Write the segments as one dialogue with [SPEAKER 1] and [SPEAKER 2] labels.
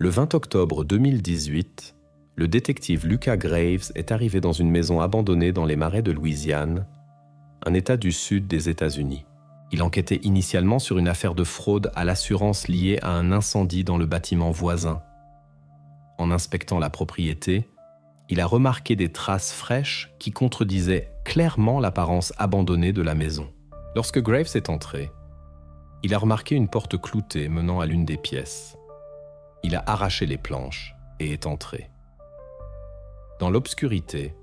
[SPEAKER 1] Le 20 octobre 2018, le détective Lucas Graves est arrivé dans une maison abandonnée dans les marais de Louisiane, un État du sud des États-Unis. Il enquêtait initialement sur une affaire de fraude à l'assurance liée à un incendie dans le bâtiment voisin. En inspectant la propriété, il a remarqué des traces fraîches qui contredisaient clairement l'apparence abandonnée de la maison. Lorsque Graves est entré, il a remarqué une porte cloutée menant à l'une des pièces. Il a arraché les planches et est entré. Dans l'obscurité,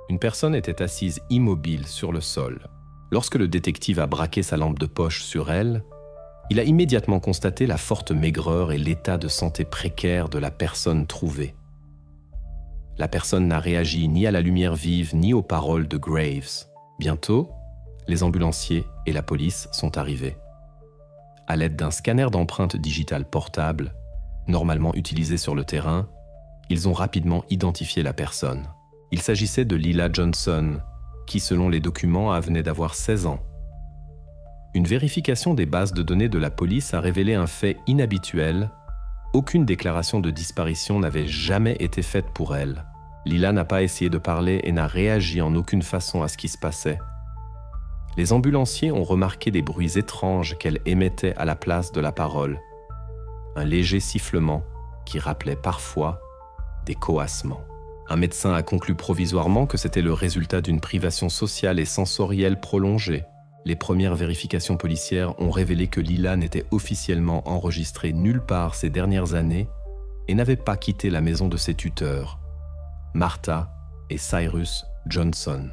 [SPEAKER 1] une personne était assise immobile sur le sol. Lorsque le détective a braqué sa lampe de poche sur elle, il a immédiatement constaté la forte maigreur et l'état de santé précaire de la personne trouvée. La personne n'a réagi ni à la lumière vive ni aux paroles de Graves. Bientôt, les ambulanciers et la police sont arrivés. À l'aide d'un scanner d'empreintes digitales portable, normalement utilisé sur le terrain, ils ont rapidement identifié la personne. Il s'agissait de Lila Johnson, qui, selon les documents, venait d'avoir 16 ans. Une vérification des bases de données de la police a révélé un fait inhabituel. Aucune déclaration de disparition n'avait jamais été faite pour elle. Lila n'a pas essayé de parler et n'a réagi en aucune façon à ce qui se passait. Les ambulanciers ont remarqué des bruits étranges qu'elle émettait à la place de la parole. Un léger sifflement qui rappelait parfois des coassements. Un médecin a conclu provisoirement que c'était le résultat d'une privation sociale et sensorielle prolongée. Les premières vérifications policières ont révélé que Lila n'était officiellement enregistrée nulle part ces dernières années et n'avait pas quitté la maison de ses tuteurs, Martha et Cyrus Johnson.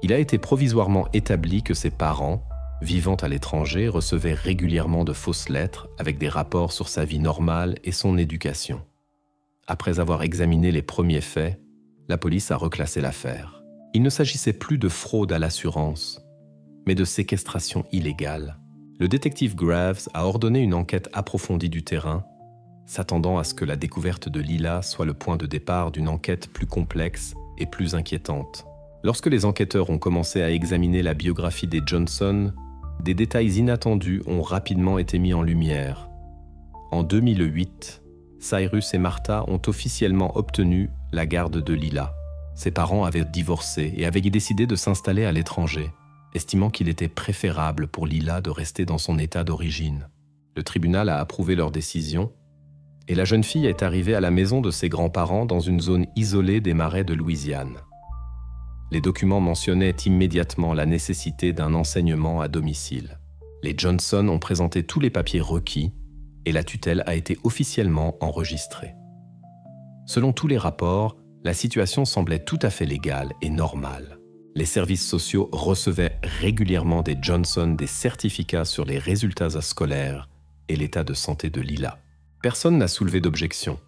[SPEAKER 1] Il a été provisoirement établi que ses parents, vivant à l'étranger, recevaient régulièrement de fausses lettres avec des rapports sur sa vie normale et son éducation. Après avoir examiné les premiers faits, la police a reclassé l'affaire. Il ne s'agissait plus de fraude à l'assurance, mais de séquestration illégale. Le détective Graves a ordonné une enquête approfondie du terrain, s'attendant à ce que la découverte de Lila soit le point de départ d'une enquête plus complexe et plus inquiétante. Lorsque les enquêteurs ont commencé à examiner la biographie des Johnson, des détails inattendus ont rapidement été mis en lumière. En 2008, Cyrus et Martha ont officiellement obtenu la garde de Lila. Ses parents avaient divorcé et avaient décidé de s'installer à l'étranger, estimant qu'il était préférable pour Lila de rester dans son état d'origine. Le tribunal a approuvé leur décision et la jeune fille est arrivée à la maison de ses grands-parents dans une zone isolée des marais de Louisiane. Les documents mentionnaient immédiatement la nécessité d'un enseignement à domicile. Les Johnson ont présenté tous les papiers requis et la tutelle a été officiellement enregistrée. Selon tous les rapports, la situation semblait tout à fait légale et normale. Les services sociaux recevaient régulièrement des Johnson des certificats sur les résultats scolaires et l'état de santé de Lila. Personne n'a soulevé d'objection,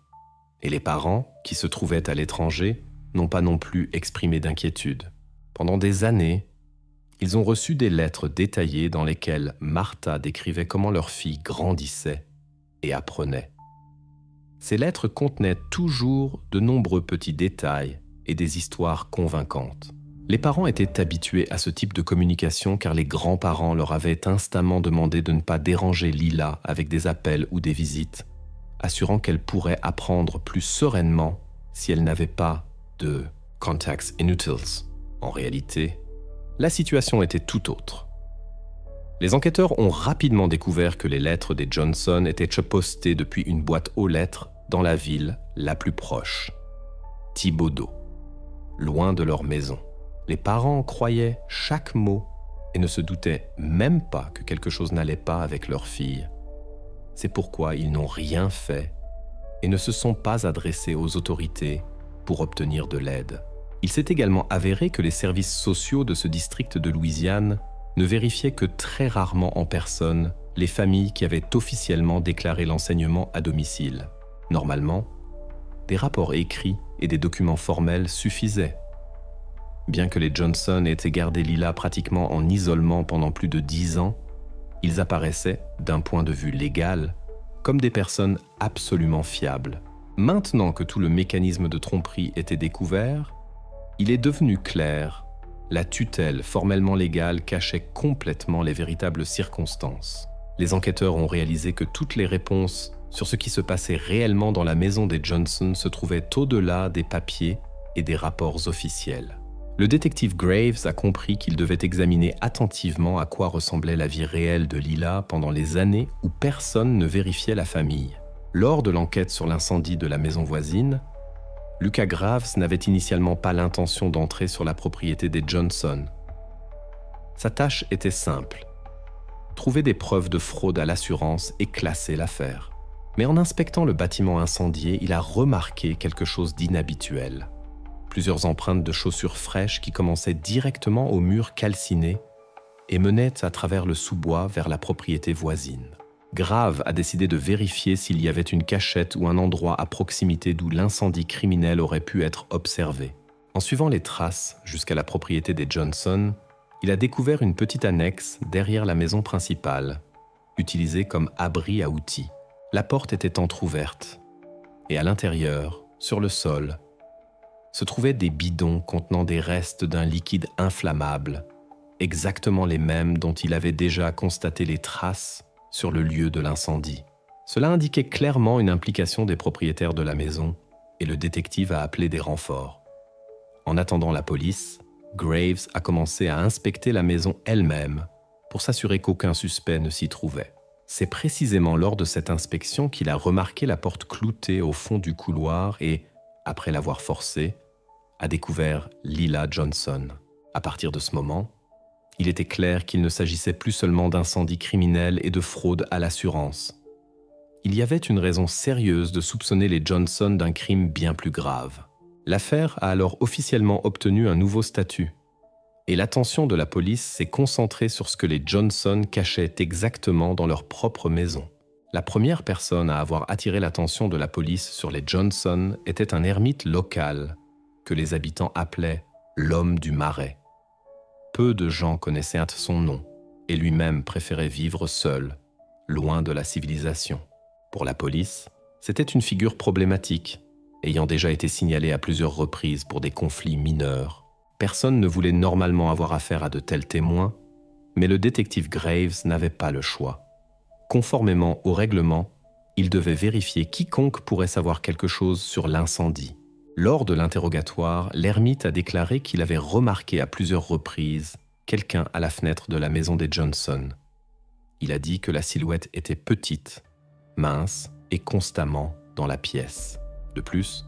[SPEAKER 1] et les parents, qui se trouvaient à l'étranger, n'ont pas non plus exprimé d'inquiétude. Pendant des années, ils ont reçu des lettres détaillées dans lesquelles Martha décrivait comment leur fille grandissait et apprenait. Ces lettres contenaient toujours de nombreux petits détails et des histoires convaincantes. Les parents étaient habitués à ce type de communication car les grands-parents leur avaient instamment demandé de ne pas déranger Lila avec des appels ou des visites, assurant qu'elle pourrait apprendre plus sereinement si elle n'avait pas de « contacts inutiles ». En réalité, la situation était tout autre. Les enquêteurs ont rapidement découvert que les lettres des Johnson étaient postées depuis une boîte aux lettres dans la ville la plus proche, Thibodaux, loin de leur maison. Les parents croyaient chaque mot et ne se doutaient même pas que quelque chose n'allait pas avec leur fille. C'est pourquoi ils n'ont rien fait et ne se sont pas adressés aux autorités pour obtenir de l'aide. Il s'est également avéré que les services sociaux de ce district de Louisiane ne vérifiaient que très rarement en personne les familles qui avaient officiellement déclaré l'enseignement à domicile. Normalement, des rapports écrits et des documents formels suffisaient. Bien que les Johnson aient gardé Lila pratiquement en isolement pendant plus de 10 ans, ils apparaissaient, d'un point de vue légal, comme des personnes absolument fiables. Maintenant que tout le mécanisme de tromperie était découvert, il est devenu clair, la tutelle formellement légale cachait complètement les véritables circonstances. Les enquêteurs ont réalisé que toutes les réponses sur ce qui se passait réellement dans la maison des Johnson se trouvait au-delà des papiers et des rapports officiels. Le détective Graves a compris qu'il devait examiner attentivement à quoi ressemblait la vie réelle de Lila pendant les années où personne ne vérifiait la famille. Lors de l'enquête sur l'incendie de la maison voisine, Lucas Graves n'avait initialement pas l'intention d'entrer sur la propriété des Johnson. Sa tâche était simple: trouver des preuves de fraude à l'assurance et classer l'affaire. Mais en inspectant le bâtiment incendié, il a remarqué quelque chose d'inhabituel. Plusieurs empreintes de chaussures fraîches qui commençaient directement au mur calciné et menaient à travers le sous-bois vers la propriété voisine. Graves a décidé de vérifier s'il y avait une cachette ou un endroit à proximité d'où l'incendie criminel aurait pu être observé. En suivant les traces jusqu'à la propriété des Johnson, il a découvert une petite annexe derrière la maison principale, utilisée comme abri à outils. La porte était entr'ouverte, et à l'intérieur, sur le sol, se trouvaient des bidons contenant des restes d'un liquide inflammable, exactement les mêmes dont il avait déjà constaté les traces sur le lieu de l'incendie. Cela indiquait clairement une implication des propriétaires de la maison, et le détective a appelé des renforts. En attendant la police, Graves a commencé à inspecter la maison elle-même pour s'assurer qu'aucun suspect ne s'y trouvait. C'est précisément lors de cette inspection qu'il a remarqué la porte cloutée au fond du couloir et, après l'avoir forcée, a découvert Lila Johnson. À partir de ce moment, il était clair qu'il ne s'agissait plus seulement d'incendie criminel et de fraude à l'assurance. Il y avait une raison sérieuse de soupçonner les Johnson d'un crime bien plus grave. L'affaire a alors officiellement obtenu un nouveau statut, et l'attention de la police s'est concentrée sur ce que les Johnson cachaient exactement dans leur propre maison. La première personne à avoir attiré l'attention de la police sur les Johnson était un ermite local, que les habitants appelaient l'homme du marais. Peu de gens connaissaient son nom, et lui-même préférait vivre seul, loin de la civilisation. Pour la police, c'était une figure problématique, ayant déjà été signalée à plusieurs reprises pour des conflits mineurs. Personne ne voulait normalement avoir affaire à de tels témoins, mais le détective Graves n'avait pas le choix. Conformément au règlement, il devait vérifier quiconque pourrait savoir quelque chose sur l'incendie. Lors de l'interrogatoire, l'ermite a déclaré qu'il avait remarqué à plusieurs reprises quelqu'un à la fenêtre de la maison des Johnson. Il a dit que la silhouette était petite, mince et constamment dans la pièce. De plus,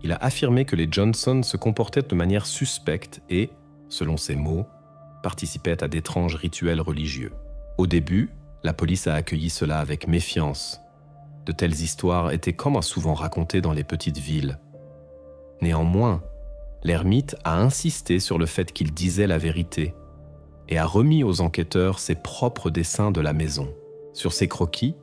[SPEAKER 1] il a affirmé que les Johnson se comportaient de manière suspecte et, selon ses mots, participaient à d'étranges rituels religieux. Au début, la police a accueilli cela avec méfiance. De telles histoires étaient comme souvent racontées dans les petites villes. Néanmoins, l'ermite a insisté sur le fait qu'il disait la vérité et a remis aux enquêteurs ses propres dessins de la maison. Sur ses croquis,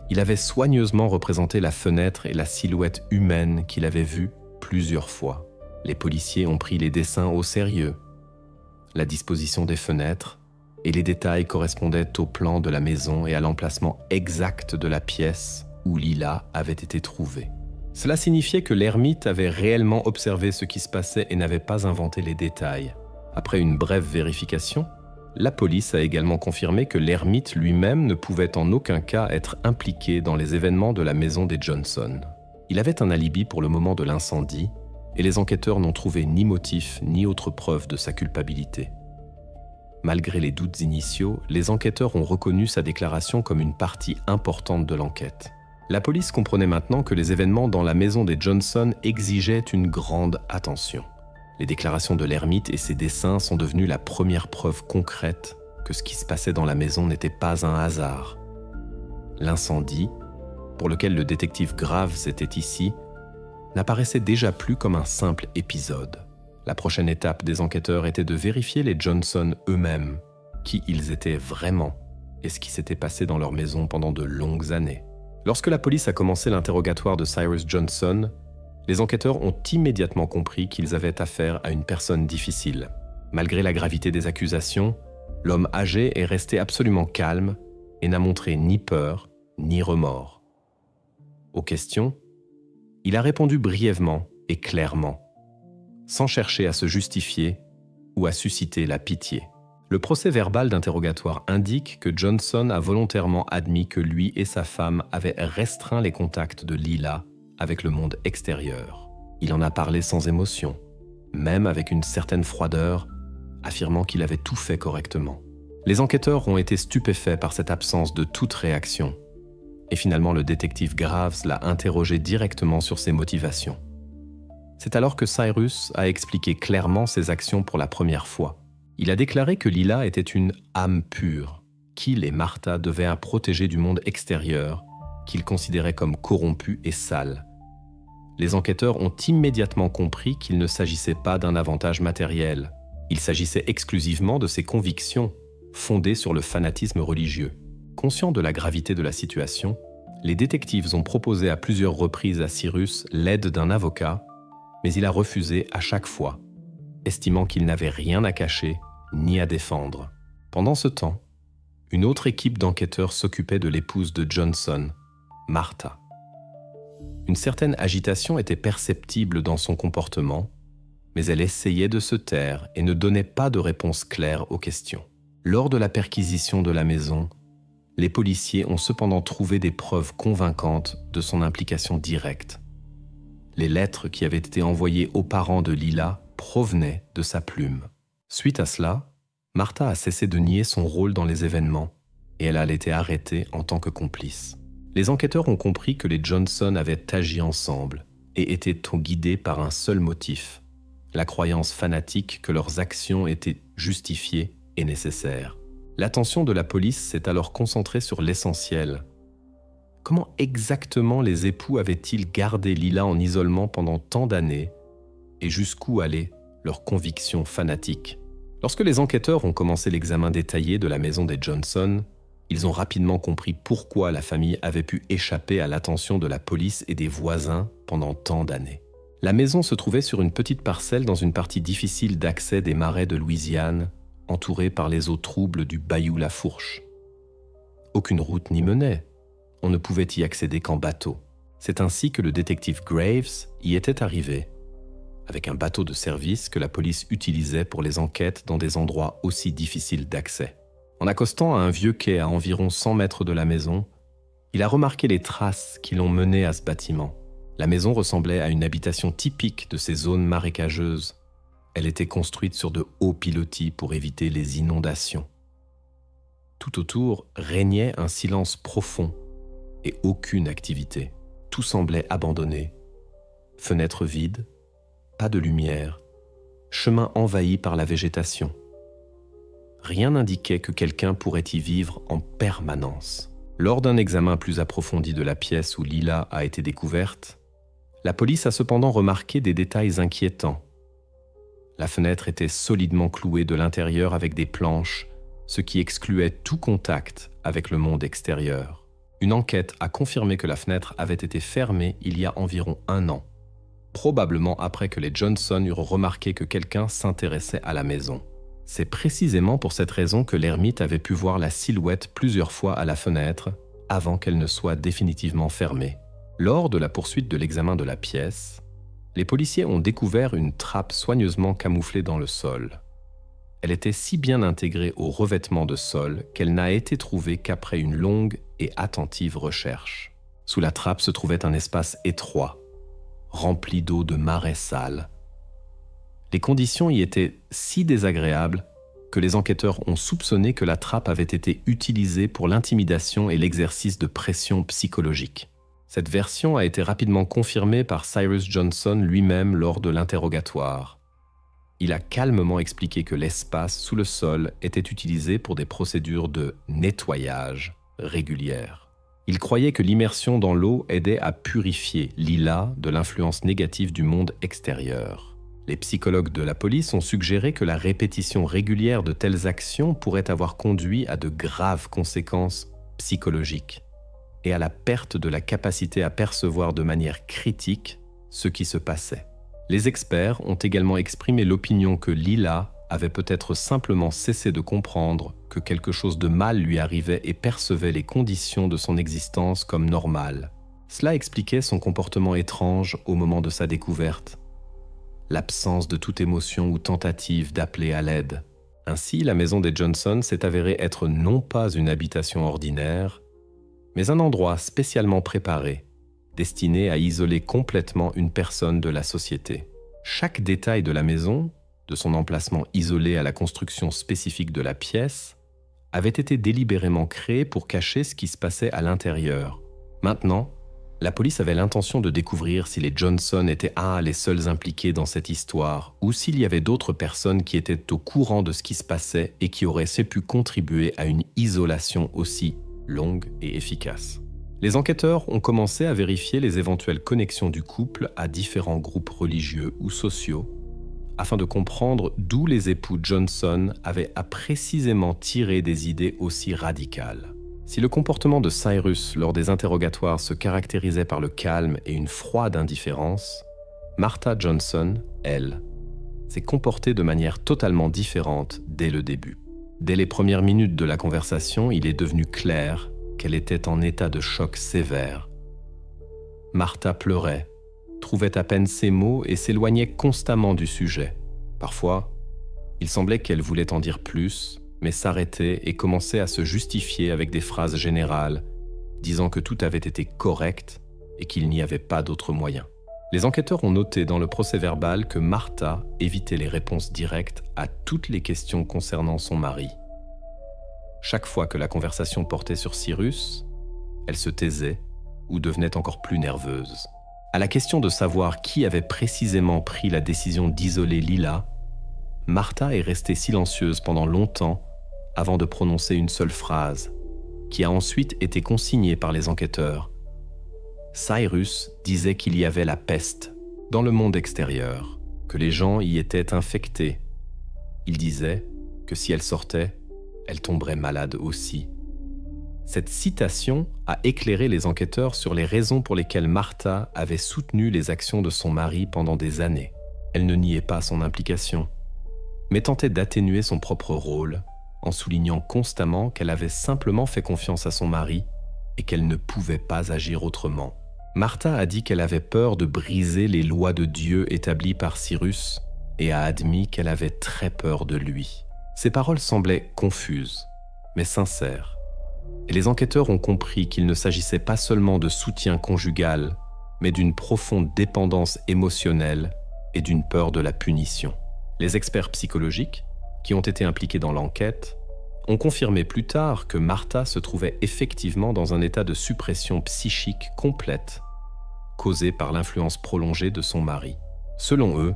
[SPEAKER 1] il avait soigneusement représenté la fenêtre et la silhouette humaine qu'il avait vue plusieurs fois. Les policiers ont pris les dessins au sérieux. La disposition des fenêtres et les détails correspondaient au plan de la maison et à l'emplacement exact de la pièce où Lila avait été trouvée. Cela signifiait que l'ermite avait réellement observé ce qui se passait et n'avait pas inventé les détails. Après une brève vérification, la police a également confirmé que l'ermite lui-même ne pouvait en aucun cas être impliqué dans les événements de la maison des Johnson. Il avait un alibi pour le moment de l'incendie, et les enquêteurs n'ont trouvé ni motif ni autre preuve de sa culpabilité. Malgré les doutes initiaux, les enquêteurs ont reconnu sa déclaration comme une partie importante de l'enquête. La police comprenait maintenant que les événements dans la maison des Johnson exigeaient une grande attention. Les déclarations de l'ermite et ses dessins sont devenus la première preuve concrète que ce qui se passait dans la maison n'était pas un hasard. L'incendie, pour lequel le détective Graves était ici, n'apparaissait déjà plus comme un simple épisode. La prochaine étape des enquêteurs était de vérifier les Johnson eux-mêmes, qui ils étaient vraiment et ce qui s'était passé dans leur maison pendant de longues années. Lorsque la police a commencé l'interrogatoire de Cyrus Johnson, les enquêteurs ont immédiatement compris qu'ils avaient affaire à une personne difficile. Malgré la gravité des accusations, l'homme âgé est resté absolument calme et n'a montré ni peur ni remords. Aux questions, il a répondu brièvement et clairement, sans chercher à se justifier ou à susciter la pitié. Le procès-verbal d'interrogatoire indique que Johnson a volontairement admis que lui et sa femme avaient restreint les contacts de Lila avec le monde extérieur. Il en a parlé sans émotion, même avec une certaine froideur, affirmant qu'il avait tout fait correctement. Les enquêteurs ont été stupéfaits par cette absence de toute réaction. Et finalement, le détective Graves l'a interrogé directement sur ses motivations. C'est alors que Cyrus a expliqué clairement ses actions pour la première fois. Il a déclaré que Lila était une âme pure, qu'il et Martha devaient la protéger du monde extérieur, qu'ils considéraient comme corrompu et sale. Les enquêteurs ont immédiatement compris qu'il ne s'agissait pas d'un avantage matériel. Il s'agissait exclusivement de ses convictions, fondées sur le fanatisme religieux. Conscients de la gravité de la situation, les détectives ont proposé à plusieurs reprises à Cyrus l'aide d'un avocat, mais il a refusé à chaque fois, estimant qu'il n'avait rien à cacher ni à défendre. Pendant ce temps, une autre équipe d'enquêteurs s'occupait de l'épouse de Johnson, Martha. Une certaine agitation était perceptible dans son comportement, mais elle essayait de se taire et ne donnait pas de réponse claire aux questions. Lors de la perquisition de la maison, les policiers ont cependant trouvé des preuves convaincantes de son implication directe. Les lettres qui avaient été envoyées aux parents de Lila provenaient de sa plume. Suite à cela, Martha a cessé de nier son rôle dans les événements et elle a été arrêtée en tant que complice. Les enquêteurs ont compris que les Johnson avaient agi ensemble et étaient guidés par un seul motif, la croyance fanatique que leurs actions étaient justifiées et nécessaires. L'attention de la police s'est alors concentrée sur l'essentiel. Comment exactement les époux avaient-ils gardé Lila en isolement pendant tant d'années et jusqu'où allaient leurs convictions fanatiques? Lorsque les enquêteurs ont commencé l'examen détaillé de la maison des Johnson, ils ont rapidement compris pourquoi la famille avait pu échapper à l'attention de la police et des voisins pendant tant d'années. La maison se trouvait sur une petite parcelle dans une partie difficile d'accès des marais de Louisiane, entourée par les eaux troubles du bayou La Fourche. Aucune route n'y menait. On ne pouvait y accéder qu'en bateau. C'est ainsi que le détective Graves y était arrivé, avec un bateau de service que la police utilisait pour les enquêtes dans des endroits aussi difficiles d'accès. En accostant à un vieux quai à environ 100 mètres de la maison, il a remarqué les traces qui l'ont mené à ce bâtiment. La maison ressemblait à une habitation typique de ces zones marécageuses. Elle était construite sur de hauts pilotis pour éviter les inondations. Tout autour régnait un silence profond et aucune activité. Tout semblait abandonné. Fenêtres vides, pas de lumière, chemin envahi par la végétation. Rien n'indiquait que quelqu'un pourrait y vivre en permanence. Lors d'un examen plus approfondi de la pièce où Lila a été découverte, la police a cependant remarqué des détails inquiétants. La fenêtre était solidement clouée de l'intérieur avec des planches, ce qui excluait tout contact avec le monde extérieur. Une enquête a confirmé que la fenêtre avait été fermée il y a environ 1 an, probablement après que les Johnson eurent remarqué que quelqu'un s'intéressait à la maison. C'est précisément pour cette raison que l'ermite avait pu voir la silhouette plusieurs fois à la fenêtre avant qu'elle ne soit définitivement fermée. Lors de la poursuite de l'examen de la pièce, les policiers ont découvert une trappe soigneusement camouflée dans le sol. Elle était si bien intégrée au revêtement de sol qu'elle n'a été trouvée qu'après une longue et attentive recherche. Sous la trappe se trouvait un espace étroit, rempli d'eau de marais sales. Les conditions y étaient si désagréables que les enquêteurs ont soupçonné que la trappe avait été utilisée pour l'intimidation et l'exercice de pression psychologique. Cette version a été rapidement confirmée par Cyrus Johnson lui-même lors de l'interrogatoire. Il a calmement expliqué que l'espace sous le sol était utilisé pour des procédures de nettoyage régulières. Il croyait que l'immersion dans l'eau aidait à purifier Lila de l'influence négative du monde extérieur. Les psychologues de la police ont suggéré que la répétition régulière de telles actions pourrait avoir conduit à de graves conséquences psychologiques et à la perte de la capacité à percevoir de manière critique ce qui se passait. Les experts ont également exprimé l'opinion que Lila avait peut-être simplement cessé de comprendre que quelque chose de mal lui arrivait et percevait les conditions de son existence comme normales. Cela expliquait son comportement étrange au moment de sa découverte. L'absence de toute émotion ou tentative d'appeler à l'aide. Ainsi, la maison des Johnson s'est avérée être non pas une habitation ordinaire, mais un endroit spécialement préparé, destiné à isoler complètement une personne de la société. Chaque détail de la maison, de son emplacement isolé à la construction spécifique de la pièce, avait été délibérément créé pour cacher ce qui se passait à l'intérieur. Maintenant, la police avait l'intention de découvrir si les Johnson étaient les seuls impliqués dans cette histoire ou s'il y avait d'autres personnes qui étaient au courant de ce qui se passait et qui auraient pu contribuer à une isolation aussi longue et efficace. Les enquêteurs ont commencé à vérifier les éventuelles connexions du couple à différents groupes religieux ou sociaux afin de comprendre d'où les époux Johnson avaient précisément tiré des idées aussi radicales. Si le comportement de Cyrus lors des interrogatoires se caractérisait par le calme et une froide indifférence, Martha Johnson, elle, s'est comportée de manière totalement différente dès le début. Dès les premières minutes de la conversation, il est devenu clair qu'elle était en état de choc sévère. Martha pleurait, trouvait à peine ses mots et s'éloignait constamment du sujet. Parfois, il semblait qu'elle voulait en dire plus, mais s'arrêtait et commençait à se justifier avec des phrases générales, disant que tout avait été correct et qu'il n'y avait pas d'autre moyen. Les enquêteurs ont noté dans le procès-verbal que Martha évitait les réponses directes à toutes les questions concernant son mari. Chaque fois que la conversation portait sur Cyrus, elle se taisait ou devenait encore plus nerveuse. À la question de savoir qui avait précisément pris la décision d'isoler Lila, Martha est restée silencieuse pendant longtemps avant de prononcer une seule phrase, qui a ensuite été consignée par les enquêteurs. Cyrus disait qu'il y avait la peste dans le monde extérieur, que les gens y étaient infectés. Il disait que si elle sortait, elle tomberait malade aussi. Cette citation a éclairé les enquêteurs sur les raisons pour lesquelles Martha avait soutenu les actions de son mari pendant des années. Elle ne niait pas son implication, mais tentait d'atténuer son propre rôle en soulignant constamment qu'elle avait simplement fait confiance à son mari et qu'elle ne pouvait pas agir autrement. Martha a dit qu'elle avait peur de briser les lois de Dieu établies par Cyrus et a admis qu'elle avait très peur de lui. Ses paroles semblaient confuses, mais sincères. Et les enquêteurs ont compris qu'il ne s'agissait pas seulement de soutien conjugal, mais d'une profonde dépendance émotionnelle et d'une peur de la punition. Les experts psychologiques, qui ont été impliqués dans l'enquête, ont confirmé plus tard que Martha se trouvait effectivement dans un état de suppression psychique complète, causé par l'influence prolongée de son mari. Selon eux,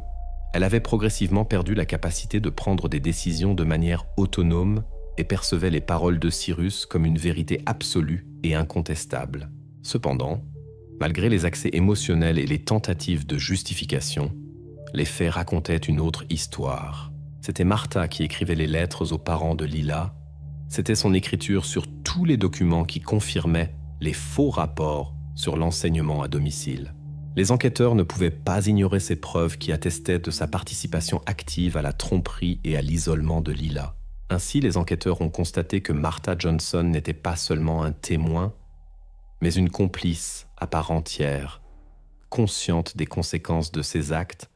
[SPEAKER 1] elle avait progressivement perdu la capacité de prendre des décisions de manière autonome et percevait les paroles de Cyrus comme une vérité absolue et incontestable. Cependant, malgré les accès émotionnels et les tentatives de justification, les faits racontaient une autre histoire. C'était Martha qui écrivait les lettres aux parents de Lila. C'était son écriture sur tous les documents qui confirmaient les faux rapports sur l'enseignement à domicile. Les enquêteurs ne pouvaient pas ignorer ces preuves qui attestaient de sa participation active à la tromperie et à l'isolement de Lila. Ainsi, les enquêteurs ont constaté que Martha Johnson n'était pas seulement un témoin, mais une complice à part entière, consciente des conséquences de ses actes,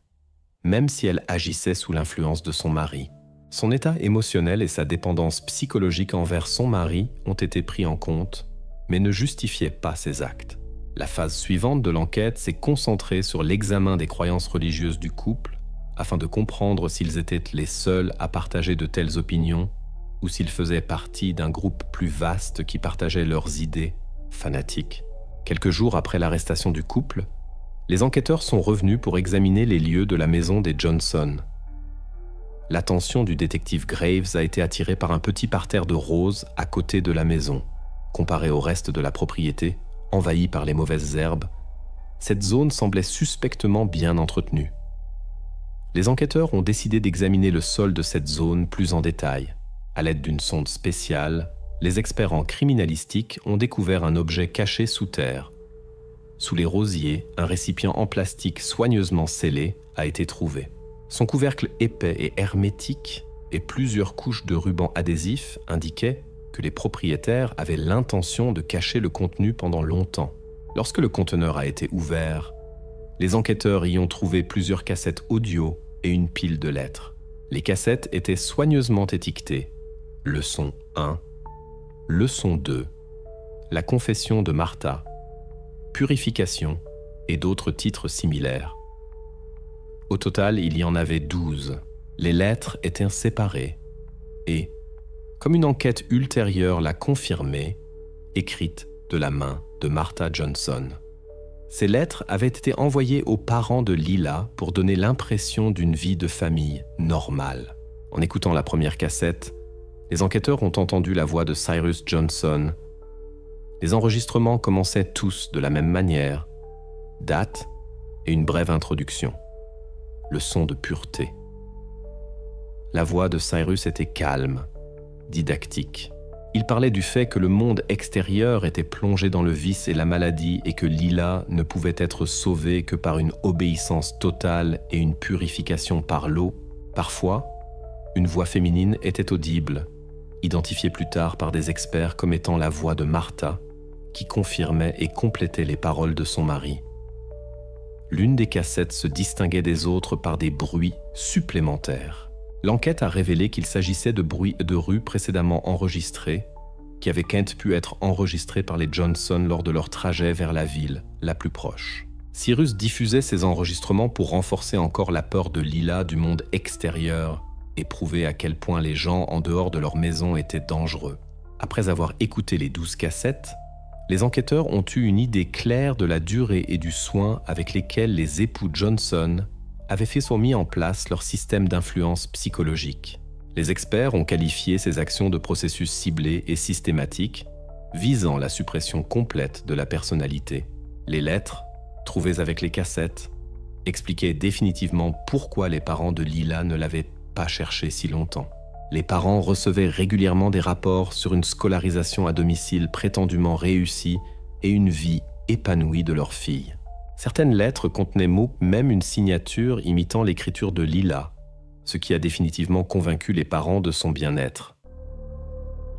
[SPEAKER 1] même si elle agissait sous l'influence de son mari. Son état émotionnel et sa dépendance psychologique envers son mari ont été pris en compte, mais ne justifiaient pas ses actes. La phase suivante de l'enquête s'est concentrée sur l'examen des croyances religieuses du couple, afin de comprendre s'ils étaient les seuls à partager de telles opinions ou s'ils faisaient partie d'un groupe plus vaste qui partageait leurs idées fanatiques. Quelques jours après l'arrestation du couple, les enquêteurs sont revenus pour examiner les lieux de la maison des Johnson. L'attention du détective Graves a été attirée par un petit parterre de roses à côté de la maison. Comparé au reste de la propriété, envahie par les mauvaises herbes, cette zone semblait suspectement bien entretenue. Les enquêteurs ont décidé d'examiner le sol de cette zone plus en détail. À l'aide d'une sonde spéciale, les experts en criminalistique ont découvert un objet caché sous terre. Sous les rosiers, un récipient en plastique soigneusement scellé a été trouvé. Son couvercle épais et hermétique et plusieurs couches de ruban adhésif indiquaient que les propriétaires avaient l'intention de cacher le contenu pendant longtemps. Lorsque le conteneur a été ouvert, les enquêteurs y ont trouvé plusieurs cassettes audio et une pile de lettres. Les cassettes étaient soigneusement étiquetées. Leçon 1, leçon 2, la confession de Martha, purification et d'autres titres similaires. Au total, il y en avait 12. Les lettres étaient séparées et, comme une enquête ultérieure l'a confirmé, écrites de la main de Martha Johnson. Ces lettres avaient été envoyées aux parents de Lila pour donner l'impression d'une vie de famille normale. En écoutant la première cassette, les enquêteurs ont entendu la voix de Cyrus Johnson. Les enregistrements commençaient tous de la même manière. Date et une brève introduction. Leçon de pureté. La voix de Cyrus était calme, didactique. Il parlait du fait que le monde extérieur était plongé dans le vice et la maladie et que Lila ne pouvait être sauvée que par une obéissance totale et une purification par l'eau. Parfois, une voix féminine était audible, identifiée plus tard par des experts comme étant la voix de Martha, qui confirmait et complétait les paroles de son mari. L'une des cassettes se distinguait des autres par des bruits supplémentaires. L'enquête a révélé qu'il s'agissait de bruits de rue précédemment enregistrés, qui avaient pu être enregistrés par les Johnson lors de leur trajet vers la ville la plus proche. Cyrus diffusait ces enregistrements pour renforcer encore la peur de Lila du monde extérieur et prouver à quel point les gens en dehors de leur maison étaient dangereux. Après avoir écouté les 12 cassettes, les enquêteurs ont eu une idée claire de la durée et du soin avec lesquels les époux Johnson avaient mis en place leur système d'influence psychologique. Les experts ont qualifié ces actions de processus ciblés et systématiques, visant la suppression complète de la personnalité. Les lettres, trouvées avec les cassettes, expliquaient définitivement pourquoi les parents de Lila ne l'avaient pas cherchée si longtemps. Les parents recevaient régulièrement des rapports sur une scolarisation à domicile prétendument réussie et une vie épanouie de leur fille. Certaines lettres contenaient même une signature imitant l'écriture de Lila, ce qui a définitivement convaincu les parents de son bien-être.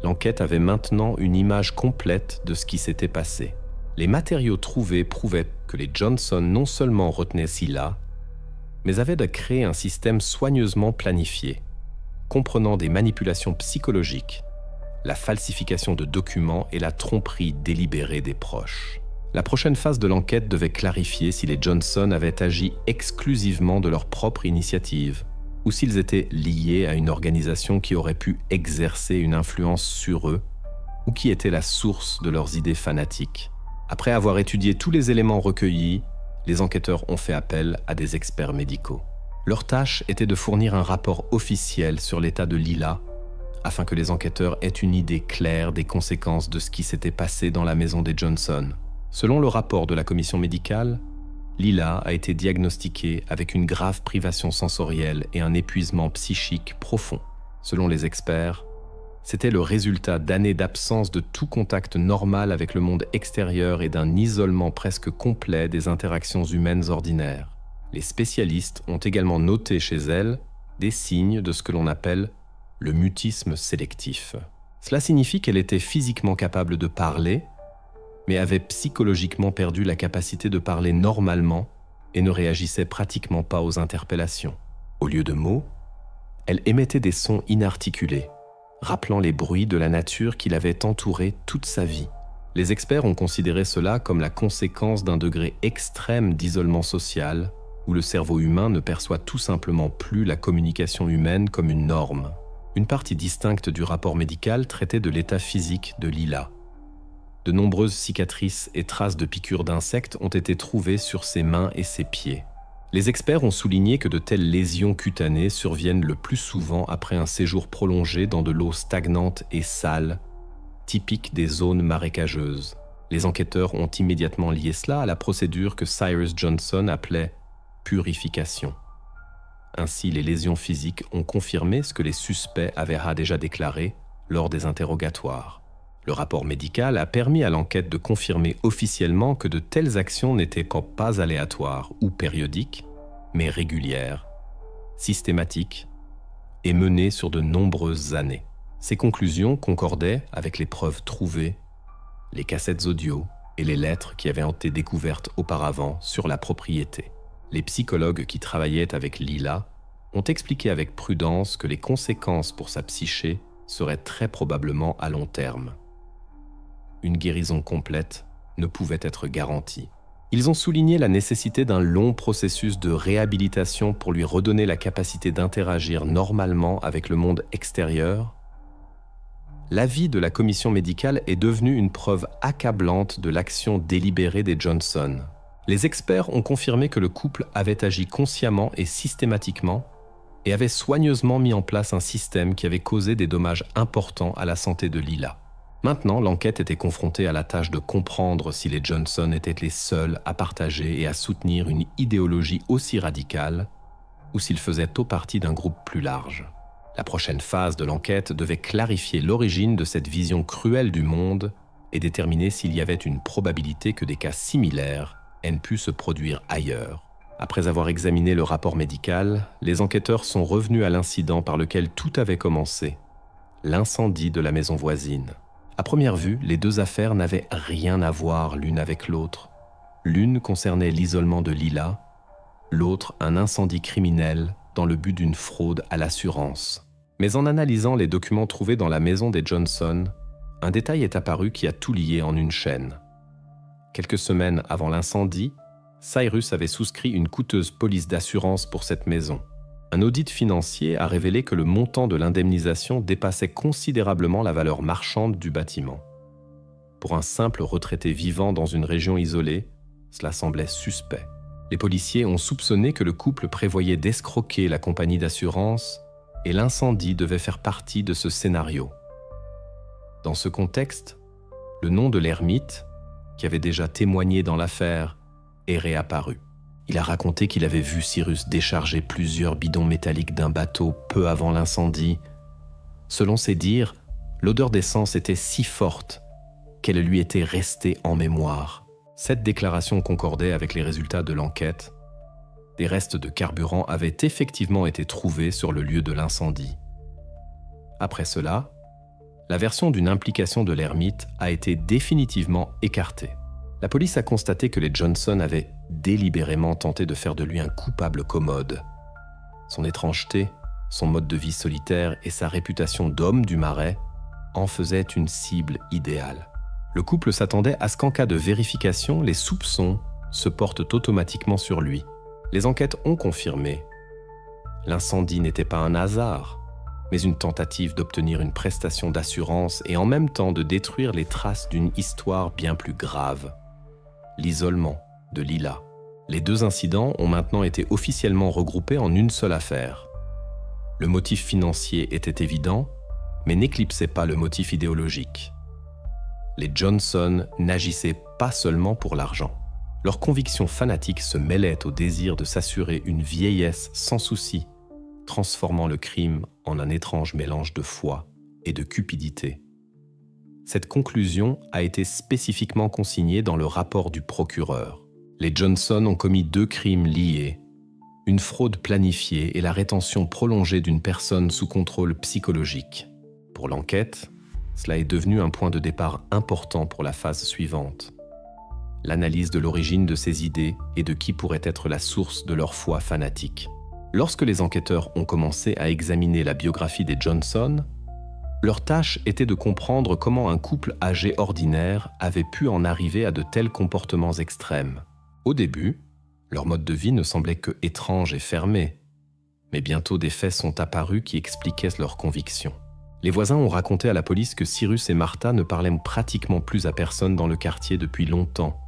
[SPEAKER 1] L'enquête avait maintenant une image complète de ce qui s'était passé. Les matériaux trouvés prouvaient que les Johnson non seulement retenaient Scylla, mais avaient créé un système soigneusement planifié, comprenant des manipulations psychologiques, la falsification de documents et la tromperie délibérée des proches. La prochaine phase de l'enquête devait clarifier si les Johnson avaient agi exclusivement de leur propre initiative ou s'ils étaient liés à une organisation qui aurait pu exercer une influence sur eux ou qui était la source de leurs idées fanatiques. Après avoir étudié tous les éléments recueillis, les enquêteurs ont fait appel à des experts médicaux. Leur tâche était de fournir un rapport officiel sur l'état de Lila afin que les enquêteurs aient une idée claire des conséquences de ce qui s'était passé dans la maison des Johnson. Selon le rapport de la commission médicale, Lila a été diagnostiquée avec une grave privation sensorielle et un épuisement psychique profond. Selon les experts, c'était le résultat d'années d'absence de tout contact normal avec le monde extérieur et d'un isolement presque complet des interactions humaines ordinaires. Les spécialistes ont également noté chez elle des signes de ce que l'on appelle le mutisme sélectif. Cela signifie qu'elle était physiquement capable de parler, mais avait psychologiquement perdu la capacité de parler normalement et ne réagissait pratiquement pas aux interpellations. Au lieu de mots, elle émettait des sons inarticulés, rappelant les bruits de la nature qui l'avait entourée toute sa vie. Les experts ont considéré cela comme la conséquence d'un degré extrême d'isolement social, où le cerveau humain ne perçoit tout simplement plus la communication humaine comme une norme. Une partie distincte du rapport médical traitait de l'état physique de Lila. De nombreuses cicatrices et traces de piqûres d'insectes ont été trouvées sur ses mains et ses pieds. Les experts ont souligné que de telles lésions cutanées surviennent le plus souvent après un séjour prolongé dans de l'eau stagnante et sale, typique des zones marécageuses. Les enquêteurs ont immédiatement lié cela à la procédure que Cyrus Johnson appelait « purification ». Ainsi, les lésions physiques ont confirmé ce que les suspects avaient déjà déclaré lors des interrogatoires. Le rapport médical a permis à l'enquête de confirmer officiellement que de telles actions n'étaient pas aléatoires ou périodiques, mais régulières, systématiques et menées sur de nombreuses années. Ces conclusions concordaient avec les preuves trouvées, les cassettes audio et les lettres qui avaient été découvertes auparavant sur la propriété. Les psychologues qui travaillaient avec Lila ont expliqué avec prudence que les conséquences pour sa psyché seraient très probablement à long terme. Une guérison complète ne pouvait être garantie. Ils ont souligné la nécessité d'un long processus de réhabilitation pour lui redonner la capacité d'interagir normalement avec le monde extérieur. L'avis de la commission médicale est devenu une preuve accablante de l'action délibérée des Johnson. Les experts ont confirmé que le couple avait agi consciemment et systématiquement et avait soigneusement mis en place un système qui avait causé des dommages importants à la santé de Lila. Maintenant, l'enquête était confrontée à la tâche de comprendre si les Johnson étaient les seuls à partager et à soutenir une idéologie aussi radicale ou s'ils faisaient tôt partie d'un groupe plus large. La prochaine phase de l'enquête devait clarifier l'origine de cette vision cruelle du monde et déterminer s'il y avait une probabilité que des cas similaires aient pu se produire ailleurs. Après avoir examiné le rapport médical, les enquêteurs sont revenus à l'incident par lequel tout avait commencé, l'incendie de la maison voisine. À première vue, les deux affaires n'avaient rien à voir l'une avec l'autre. L'une concernait l'isolement de Lila, l'autre un incendie criminel dans le but d'une fraude à l'assurance. Mais en analysant les documents trouvés dans la maison des Johnson, un détail est apparu qui a tout lié en une chaîne. Quelques semaines avant l'incendie, Cyrus avait souscrit une coûteuse police d'assurance pour cette maison. Un audit financier a révélé que le montant de l'indemnisation dépassait considérablement la valeur marchande du bâtiment. Pour un simple retraité vivant dans une région isolée, cela semblait suspect. Les policiers ont soupçonné que le couple prévoyait d'escroquer la compagnie d'assurance et l'incendie devait faire partie de ce scénario. Dans ce contexte, le nom de l'ermite, qui avait déjà témoigné dans l'affaire, est réapparu. Il a raconté qu'il avait vu Cyrus décharger plusieurs bidons métalliques d'un bateau peu avant l'incendie. Selon ses dires, l'odeur d'essence était si forte qu'elle lui était restée en mémoire. Cette déclaration concordait avec les résultats de l'enquête. Des restes de carburant avaient effectivement été trouvés sur le lieu de l'incendie. Après cela, la version d'une implication de l'ermite a été définitivement écartée. La police a constaté que les Johnson avaient délibérément tenté de faire de lui un coupable commode. Son étrangeté, son mode de vie solitaire et sa réputation d'homme du marais en faisaient une cible idéale. Le couple s'attendait à ce qu'en cas de vérification, les soupçons se portent automatiquement sur lui. Les enquêtes ont confirmé. L'incendie n'était pas un hasard, mais une tentative d'obtenir une prestation d'assurance et en même temps de détruire les traces d'une histoire bien plus grave. L'isolement de Lila. Les deux incidents ont maintenant été officiellement regroupés en une seule affaire. Le motif financier était évident, mais n'éclipsait pas le motif idéologique. Les Johnson n'agissaient pas seulement pour l'argent. Leur conviction fanatique se mêlait au désir de s'assurer une vieillesse sans souci, transformant le crime en un étrange mélange de foi et de cupidité. Cette conclusion a été spécifiquement consignée dans le rapport du procureur. Les Johnson ont commis 2 crimes liés, une fraude planifiée et la rétention prolongée d'une personne sous contrôle psychologique. Pour l'enquête, cela est devenu un point de départ important pour la phase suivante. L'analyse de l'origine de ces idées et de qui pourrait être la source de leur foi fanatique. Lorsque les enquêteurs ont commencé à examiner la biographie des Johnson, leur tâche était de comprendre comment un couple âgé ordinaire avait pu en arriver à de tels comportements extrêmes. Au début, leur mode de vie ne semblait que étrange et fermé, mais bientôt des faits sont apparus qui expliquaient leurs convictions. Les voisins ont raconté à la police que Cyrus et Martha ne parlaient pratiquement plus à personne dans le quartier depuis longtemps.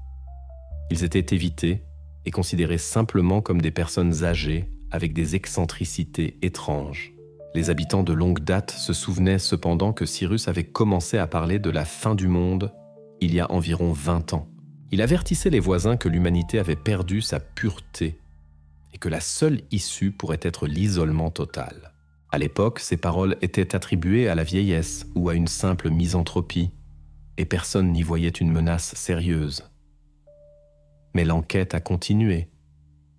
[SPEAKER 1] Ils étaient évités et considérés simplement comme des personnes âgées avec des excentricités étranges. Les habitants de longue date se souvenaient cependant que Cyrus avait commencé à parler de la fin du monde il y a environ 20 ans. Il avertissait les voisins que l'humanité avait perdu sa pureté et que la seule issue pourrait être l'isolement total. À l'époque, ces paroles étaient attribuées à la vieillesse ou à une simple misanthropie, et personne n'y voyait une menace sérieuse. Mais l'enquête a continué,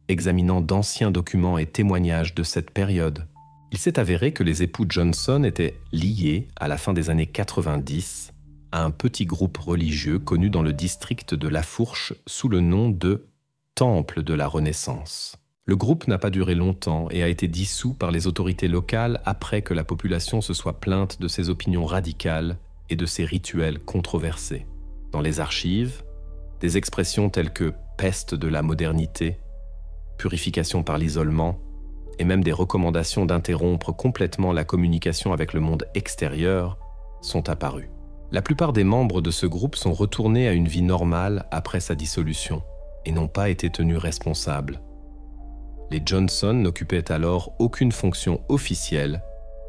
[SPEAKER 1] examinant d'anciens documents et témoignages de cette période. Il s'est avéré que les époux Johnson étaient liés, à la fin des années 90, à un petit groupe religieux connu dans le district de La Fourche sous le nom de Temple de la Renaissance. Le groupe n'a pas duré longtemps et a été dissous par les autorités locales après que la population se soit plainte de ses opinions radicales et de ses rituels controversés. Dans les archives, des expressions telles que « peste de la modernité », purification par l'isolement, et même des recommandations d'interrompre complètement la communication avec le monde extérieur sont apparues. La plupart des membres de ce groupe sont retournés à une vie normale après sa dissolution et n'ont pas été tenus responsables. Les Johnson n'occupaient alors aucune fonction officielle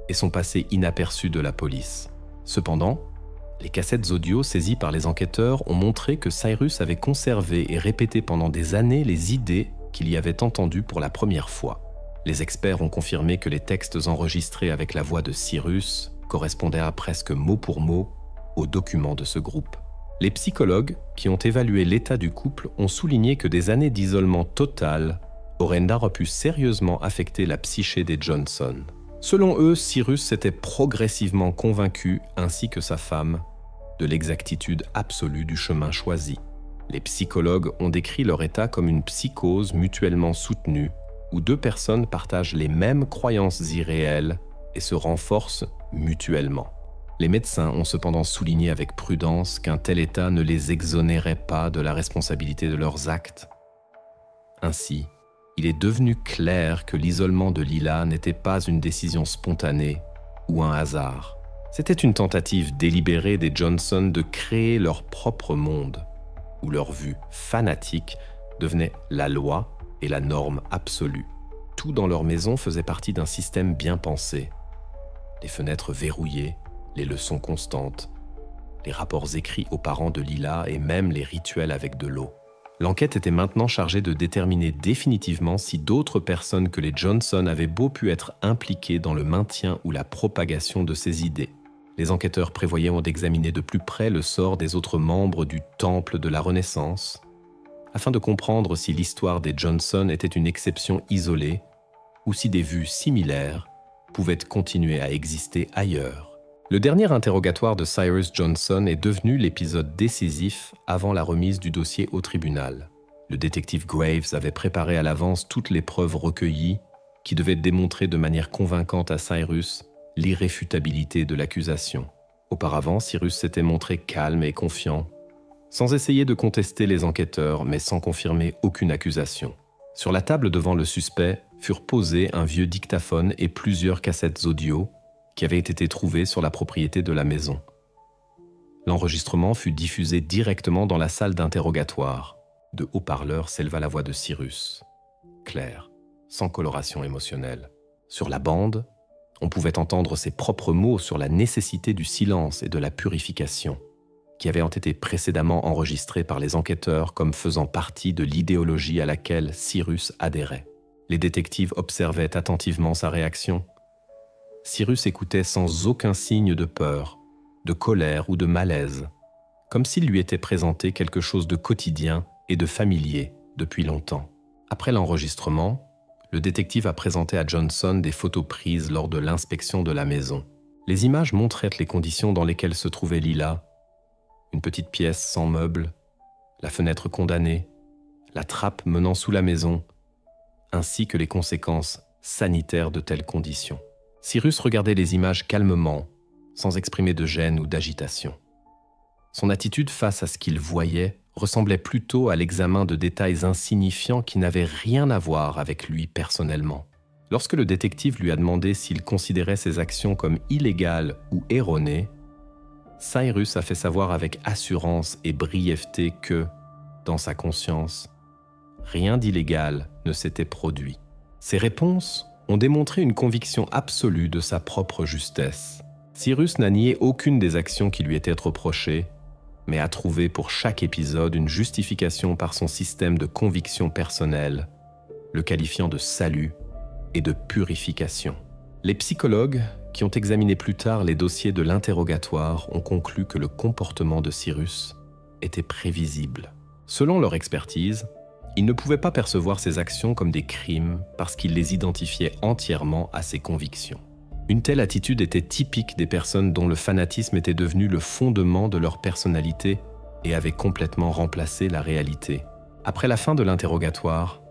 [SPEAKER 1] et sont passés inaperçus de la police. Cependant, les cassettes audio saisies par les enquêteurs ont montré que Cyrus avait conservé et répété pendant des années les idées qu'il y avait entendues pour la première fois. Les experts ont confirmé que les textes enregistrés avec la voix de Cyrus correspondaient à presque mot pour mot aux documents de ce groupe. Les psychologues qui ont évalué l'état du couple ont souligné que des années d'isolement total auraient pu sérieusement affecter la psyché des Johnson. Selon eux, Cyrus s'était progressivement convaincu, ainsi que sa femme, de l'exactitude absolue du chemin choisi. Les psychologues ont décrit leur état comme une psychose mutuellement soutenue, où deux personnes partagent les mêmes croyances irréelles et se renforcent mutuellement. Les médecins ont cependant souligné avec prudence qu'un tel état ne les exonérait pas de la responsabilité de leurs actes. Ainsi, il est devenu clair que l'isolement de Lila n'était pas une décision spontanée ou un hasard. C'était une tentative délibérée des Johnson de créer leur propre monde, où leur vue fanatique devenait la loi et la norme absolue. Tout dans leur maison faisait partie d'un système bien pensé. Les fenêtres verrouillées, les leçons constantes, les rapports écrits aux parents de Lila et même les rituels avec de l'eau. L'enquête était maintenant chargée de déterminer définitivement si d'autres personnes que les Johnson avaient beau pu être impliquées dans le maintien ou la propagation de ces idées. Les enquêteurs prévoyaient d'examiner de plus près le sort des autres membres du Temple de la Renaissance, afin de comprendre si l'histoire des Johnson était une exception isolée ou si des vues similaires pouvaient continuer à exister ailleurs. Le dernier interrogatoire de Cyrus Johnson est devenu l'épisode décisif avant la remise du dossier au tribunal. Le détective Graves avait préparé à l'avance toutes les preuves recueillies qui devaient démontrer de manière convaincante à Cyrus l'irréfutabilité de l'accusation. Auparavant, Cyrus s'était montré calme et confiant, sans essayer de contester les enquêteurs, mais sans confirmer aucune accusation. Sur la table devant le suspect furent posés un vieux dictaphone et plusieurs cassettes audio qui avaient été trouvées sur la propriété de la maison. L'enregistrement fut diffusé directement dans la salle d'interrogatoire. De haut-parleurs s'éleva la voix de Cyrus, claire, sans coloration émotionnelle. Sur la bande, on pouvait entendre ses propres mots sur la nécessité du silence et de la purification, qui avaient été précédemment enregistrés par les enquêteurs comme faisant partie de l'idéologie à laquelle Cyrus adhérait. Les détectives observaient attentivement sa réaction. Cyrus écoutait sans aucun signe de peur, de colère ou de malaise, comme s'il lui était présenté quelque chose de quotidien et de familier depuis longtemps. Après l'enregistrement, le détective a présenté à Johnson des photos prises lors de l'inspection de la maison. Les images montraient les conditions dans lesquelles se trouvait Lila, une petite pièce sans meubles, la fenêtre condamnée, la trappe menant sous la maison, ainsi que les conséquences sanitaires de telles conditions. Cyrus regardait les images calmement, sans exprimer de gêne ou d'agitation. Son attitude face à ce qu'il voyait ressemblait plutôt à l'examen de détails insignifiants qui n'avaient rien à voir avec lui personnellement. Lorsque le détective lui a demandé s'il considérait ses actions comme illégales ou erronées, Cyrus a fait savoir avec assurance et brièveté que, dans sa conscience, rien d'illégal ne s'était produit. Ses réponses ont démontré une conviction absolue de sa propre justesse. Cyrus n'a nié aucune des actions qui lui étaient reprochées, mais a trouvé pour chaque épisode une justification par son système de conviction personnelle, le qualifiant de salut et de purification. Les psychologues, qui ont examiné plus tard les dossiers de l'interrogatoire, ont conclu que le comportement de Cyrus était prévisible. Selon leur expertise, ils ne pouvaient pas percevoir ses actions comme des crimes parce qu'ils les identifiaient entièrement à ses convictions. Une telle attitude était typique des personnes dont le fanatisme était devenu le fondement de leur personnalité et avait complètement remplacé la réalité. Après la fin de l'interrogatoire,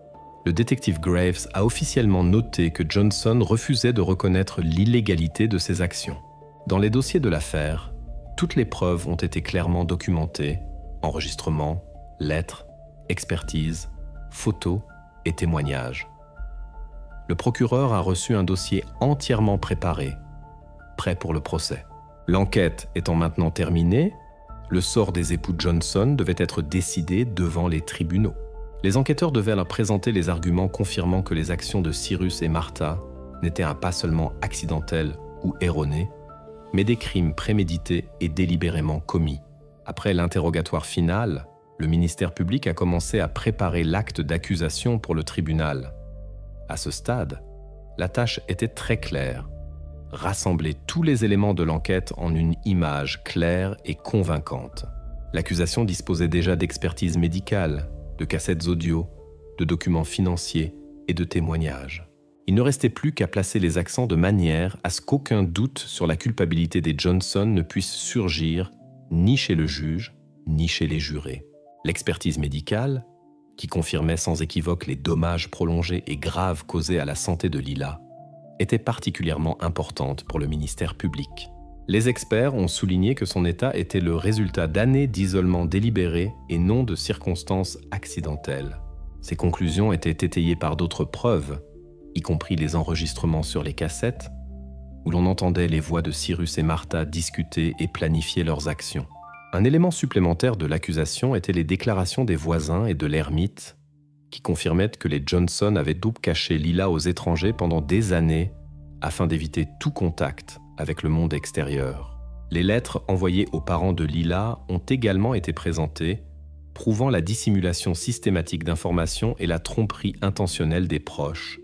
[SPEAKER 1] le détective Graves a officiellement noté que Johnson refusait de reconnaître l'illégalité de ses actions. Dans les dossiers de l'affaire, toutes les preuves ont été clairement documentées, enregistrements, lettres, expertises, photos et témoignages. Le procureur a reçu un dossier entièrement préparé, prêt pour le procès. L'enquête étant maintenant terminée, le sort des époux Johnson devait être décidé devant les tribunaux. Les enquêteurs devaient leur présenter les arguments confirmant que les actions de Cyrus et Martha n'étaient pas seulement accidentelles ou erronées, mais des crimes prémédités et délibérément commis. Après l'interrogatoire final, le ministère public a commencé à préparer l'acte d'accusation pour le tribunal. À ce stade, la tâche était très claire. Rassembler tous les éléments de l'enquête en une image claire et convaincante. L'accusation disposait déjà d'expertises médicales, de cassettes audio, de documents financiers et de témoignages. Il ne restait plus qu'à placer les accents de manière à ce qu'aucun doute sur la culpabilité des Johnson ne puisse surgir ni chez le juge, ni chez les jurés. L'expertise médicale, qui confirmait sans équivoque les dommages prolongés et graves causés à la santé de Lila, était particulièrement importante pour le ministère public. Les experts ont souligné que son état était le résultat d'années d'isolement délibéré et non de circonstances accidentelles. Ces conclusions étaient étayées par d'autres preuves, y compris les enregistrements sur les cassettes, où l'on entendait les voix de Cyrus et Martha discuter et planifier leurs actions. Un élément supplémentaire de l'accusation était les déclarations des voisins et de l'ermite, qui confirmaient que les Johnson avaient double caché Lila aux étrangers pendant des années afin d'éviter tout contact avec le monde extérieur. Les lettres envoyées aux parents de Lila ont également été présentées, prouvant la dissimulation systématique d'informations et la tromperie intentionnelle des proches.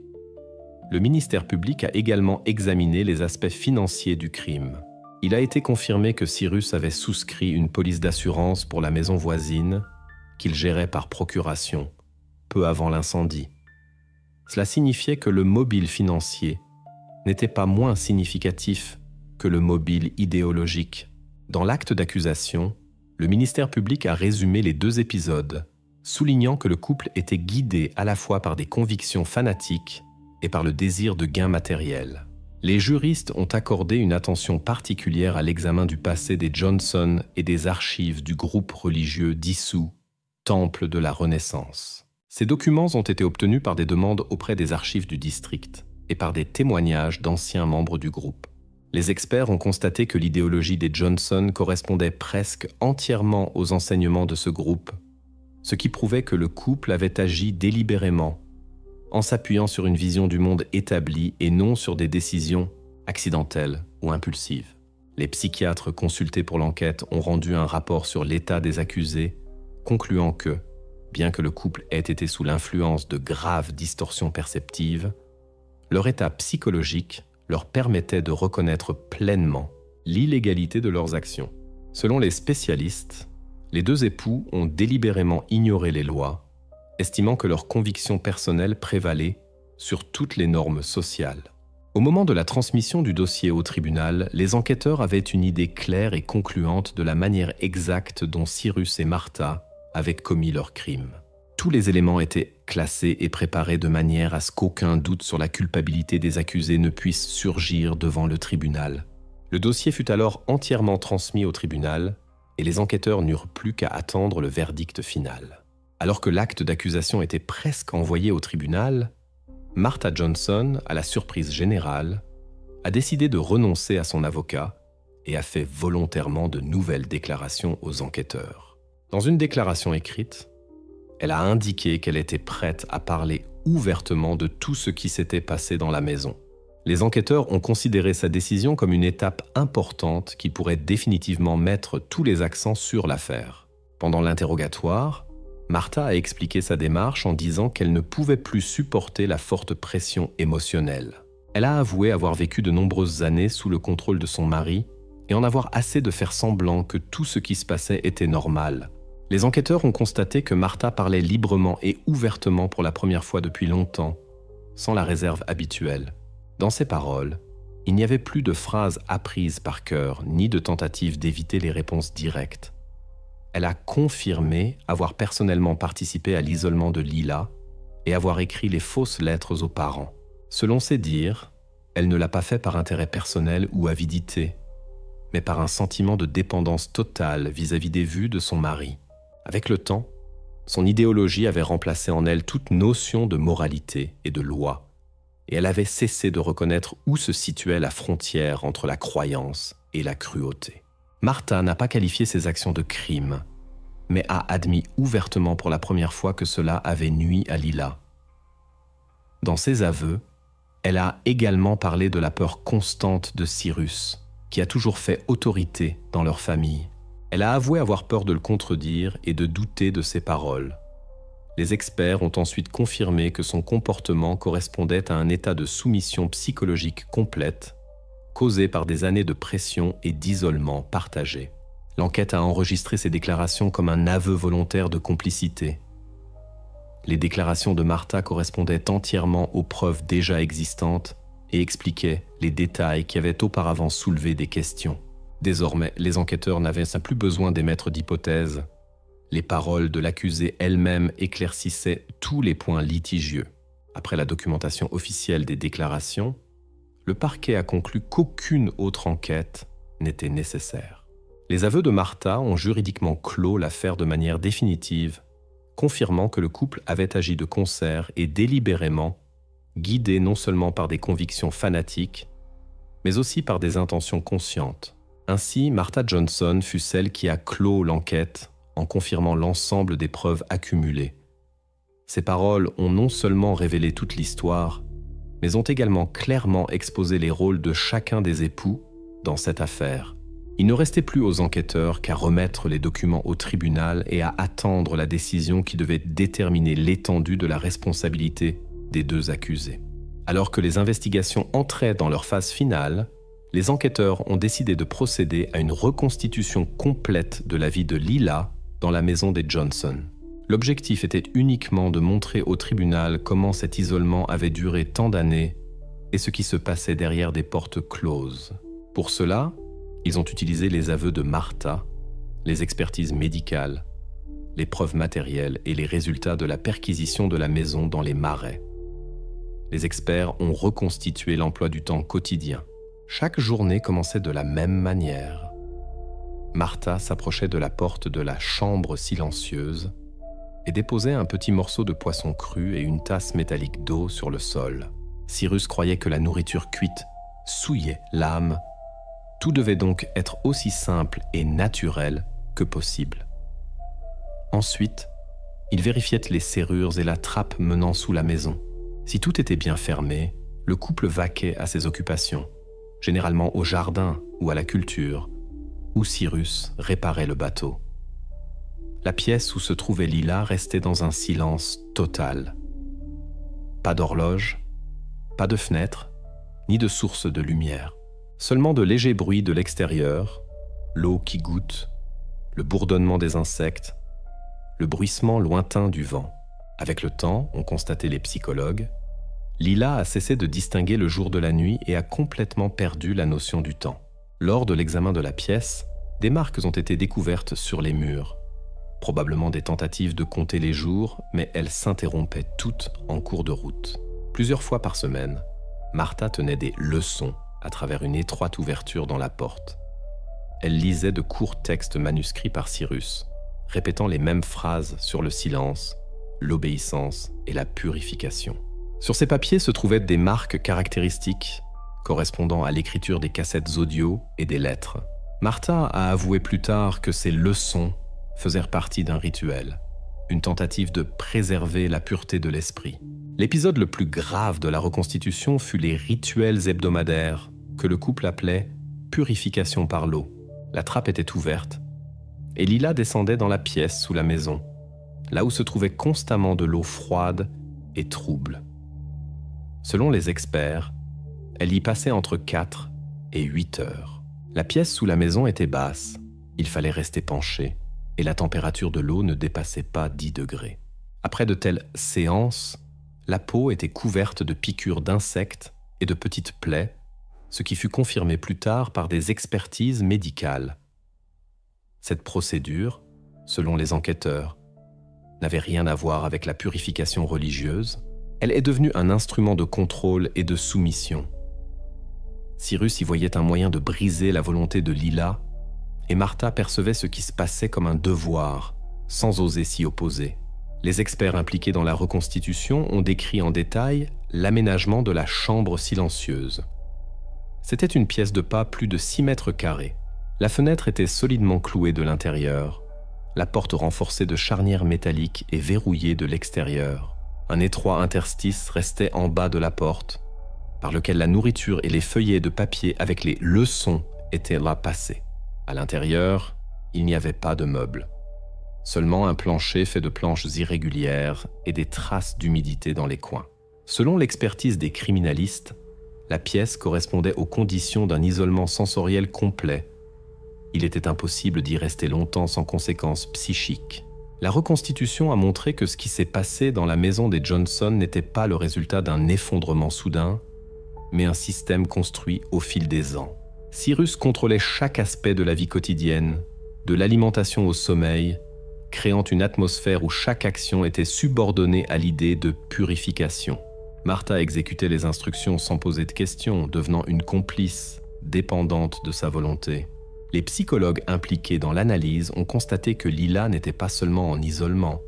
[SPEAKER 1] Le ministère public a également examiné les aspects financiers du crime. Il a été confirmé que Cyrus avait souscrit une police d'assurance pour la maison voisine, qu'il gérait par procuration, peu avant l'incendie. Cela signifiait que le mobile financier n'était pas moins significatif que le mobile idéologique. Dans l'acte d'accusation, le ministère public a résumé les deux épisodes, soulignant que le couple était guidé à la fois par des convictions fanatiques et par le désir de gain matériel. Les juristes ont accordé une attention particulière à l'examen du passé des Johnson et des archives du groupe religieux dissous, Temple de la Renaissance. Ces documents ont été obtenus par des demandes auprès des archives du district et par des témoignages d'anciens membres du groupe. Les experts ont constaté que l'idéologie des Johnson correspondait presque entièrement aux enseignements de ce groupe, ce qui prouvait que le couple avait agi délibérément, en s'appuyant sur une vision du monde établie et non sur des décisions accidentelles ou impulsives. Les psychiatres consultés pour l'enquête ont rendu un rapport sur l'état des accusés, concluant que, bien que le couple ait été sous l'influence de graves distorsions perceptives, leur état psychologique leur permettait de reconnaître pleinement l'illégalité de leurs actions. Selon les spécialistes, les deux époux ont délibérément ignoré les lois, estimant que leurs convictions personnelles prévalaient sur toutes les normes sociales. Au moment de la transmission du dossier au tribunal, les enquêteurs avaient une idée claire et concluante de la manière exacte dont Cyrus et Martha avaient commis leur crime. Tous les éléments étaient classés et préparés de manière à ce qu'aucun doute sur la culpabilité des accusés ne puisse surgir devant le tribunal. Le dossier fut alors entièrement transmis au tribunal et les enquêteurs n'eurent plus qu'à attendre le verdict final. Alors que l'acte d'accusation était presque envoyé au tribunal, Martha Johnson, à la surprise générale, a décidé de renoncer à son avocat et a fait volontairement de nouvelles déclarations aux enquêteurs. Dans une déclaration écrite, elle a indiqué qu'elle était prête à parler ouvertement de tout ce qui s'était passé dans la maison. Les enquêteurs ont considéré sa décision comme une étape importante qui pourrait définitivement mettre tous les accents sur l'affaire. Pendant l'interrogatoire, Martha a expliqué sa démarche en disant qu'elle ne pouvait plus supporter la forte pression émotionnelle. Elle a avoué avoir vécu de nombreuses années sous le contrôle de son mari et en avoir assez de faire semblant que tout ce qui se passait était normal. Les enquêteurs ont constaté que Martha parlait librement et ouvertement pour la première fois depuis longtemps, sans la réserve habituelle. Dans ses paroles, il n'y avait plus de phrases apprises par cœur, ni de tentatives d'éviter les réponses directes. Elle a confirmé avoir personnellement participé à l'isolement de Lila, et avoir écrit les fausses lettres aux parents. Selon ses dires, elle ne l'a pas fait par intérêt personnel ou avidité, mais par un sentiment de dépendance totale vis-à-vis des vues de son mari. Avec le temps, son idéologie avait remplacé en elle toute notion de moralité et de loi, et elle avait cessé de reconnaître où se situait la frontière entre la croyance et la cruauté. Martha n'a pas qualifié ses actions de crime, mais a admis ouvertement pour la première fois que cela avait nui à Lila. Dans ses aveux, elle a également parlé de la peur constante de Cyrus, qui a toujours fait autorité dans leur famille. Elle a avoué avoir peur de le contredire et de douter de ses paroles. Les experts ont ensuite confirmé que son comportement correspondait à un état de soumission psychologique complète, causé par des années de pression et d'isolement partagé. L'enquête a enregistré ces déclarations comme un aveu volontaire de complicité. Les déclarations de Martha correspondaient entièrement aux preuves déjà existantes et expliquaient les détails qui avaient auparavant soulevé des questions. Désormais, les enquêteurs n'avaient plus besoin d'émettre d'hypothèses. Les paroles de l'accusée elle-même éclaircissaient tous les points litigieux. Après la documentation officielle des déclarations, le parquet a conclu qu'aucune autre enquête n'était nécessaire. Les aveux de Martha ont juridiquement clos l'affaire de manière définitive, confirmant que le couple avait agi de concert et délibérément, guidé non seulement par des convictions fanatiques, mais aussi par des intentions conscientes. Ainsi, Martha Johnson fut celle qui a clos l'enquête en confirmant l'ensemble des preuves accumulées. Ses paroles ont non seulement révélé toute l'histoire, mais ont également clairement exposé les rôles de chacun des époux dans cette affaire. Il ne restait plus aux enquêteurs qu'à remettre les documents au tribunal et à attendre la décision qui devait déterminer l'étendue de la responsabilité des deux accusés. Alors que les investigations entraient dans leur phase finale, les enquêteurs ont décidé de procéder à une reconstitution complète de la vie de Lila dans la maison des Johnson. L'objectif était uniquement de montrer au tribunal comment cet isolement avait duré tant d'années et ce qui se passait derrière des portes closes. Pour cela, ils ont utilisé les aveux de Martha, les expertises médicales, les preuves matérielles et les résultats de la perquisition de la maison dans les marais. Les experts ont reconstitué l'emploi du temps quotidien. Chaque journée commençait de la même manière. Martha s'approchait de la porte de la chambre silencieuse et déposait un petit morceau de poisson cru et une tasse métallique d'eau sur le sol. Cyrus croyait que la nourriture cuite souillait l'âme. Tout devait donc être aussi simple et naturel que possible. Ensuite, il vérifiait les serrures et la trappe menant sous la maison. Si tout était bien fermé, le couple vaquait à ses occupations, généralement au jardin ou à la culture, où Cyrus réparait le bateau. La pièce où se trouvait Lila restait dans un silence total. Pas d'horloge, pas de fenêtre, ni de source de lumière. Seulement de légers bruits de l'extérieur, l'eau qui goutte, le bourdonnement des insectes, le bruissement lointain du vent. Avec le temps, ont constaté les psychologues, Lila a cessé de distinguer le jour de la nuit et a complètement perdu la notion du temps. Lors de l'examen de la pièce, des marques ont été découvertes sur les murs. Probablement des tentatives de compter les jours, mais elles s'interrompaient toutes en cours de route. Plusieurs fois par semaine, Martha tenait des leçons à travers une étroite ouverture dans la porte. Elle lisait de courts textes manuscrits par Cyrus, répétant les mêmes phrases sur le silence, l'obéissance et la purification. Sur ces papiers se trouvaient des marques caractéristiques correspondant à l'écriture des cassettes audio et des lettres. Martha a avoué plus tard que ces leçons faisaient partie d'un rituel, une tentative de préserver la pureté de l'esprit. L'épisode le plus grave de la reconstitution fut les rituels hebdomadaires que le couple appelait « purification par l'eau ». La trappe était ouverte et Lila descendait dans la pièce sous la maison, là où se trouvait constamment de l'eau froide et trouble. Selon les experts, elle y passait entre 4 et 8 heures. La pièce sous la maison était basse, il fallait rester penché, et la température de l'eau ne dépassait pas 10 degrés. Après de telles séances, la peau était couverte de piqûres d'insectes et de petites plaies, ce qui fut confirmé plus tard par des expertises médicales. Cette procédure, selon les enquêteurs, n'avait rien à voir avec la purification religieuse, elle est devenue un instrument de contrôle et de soumission. Cyrus y voyait un moyen de briser la volonté de Lila, et Martha percevait ce qui se passait comme un devoir, sans oser s'y opposer. Les experts impliqués dans la reconstitution ont décrit en détail l'aménagement de la chambre silencieuse. C'était une pièce de pas plus de 6 mètres carrés. La fenêtre était solidement clouée de l'intérieur, la porte renforcée de charnières métalliques et verrouillée de l'extérieur. Un étroit interstice restait en bas de la porte, par lequel la nourriture et les feuillets de papier avec les leçons étaient là passés. À l'intérieur, il n'y avait pas de meubles. Seulement un plancher fait de planches irrégulières et des traces d'humidité dans les coins. Selon l'expertise des criminalistes, la pièce correspondait aux conditions d'un isolement sensoriel complet. Il était impossible d'y rester longtemps sans conséquences psychiques. La reconstitution a montré que ce qui s'est passé dans la maison des Johnson n'était pas le résultat d'un effondrement soudain, mais un système construit au fil des ans. Cyrus contrôlait chaque aspect de la vie quotidienne, de l'alimentation au sommeil, créant une atmosphère où chaque action était subordonnée à l'idée de purification. Martha exécutait les instructions sans poser de questions, devenant une complice, dépendante de sa volonté. Les psychologues impliqués dans l'analyse ont constaté que Lila n'était pas seulement en isolement.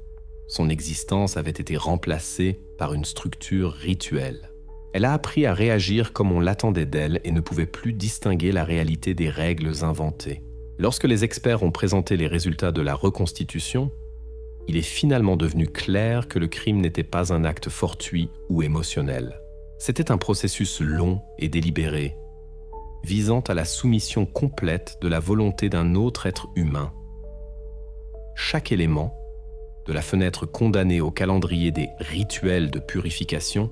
[SPEAKER 1] Son existence avait été remplacée par une structure rituelle. Elle a appris à réagir comme on l'attendait d'elle et ne pouvait plus distinguer la réalité des règles inventées. Lorsque les experts ont présenté les résultats de la reconstitution, il est finalement devenu clair que le crime n'était pas un acte fortuit ou émotionnel. C'était un processus long et délibéré, visant à la soumission complète de la volonté d'un autre être humain. Chaque élément, de la fenêtre condamnée au calendrier des rituels de purification,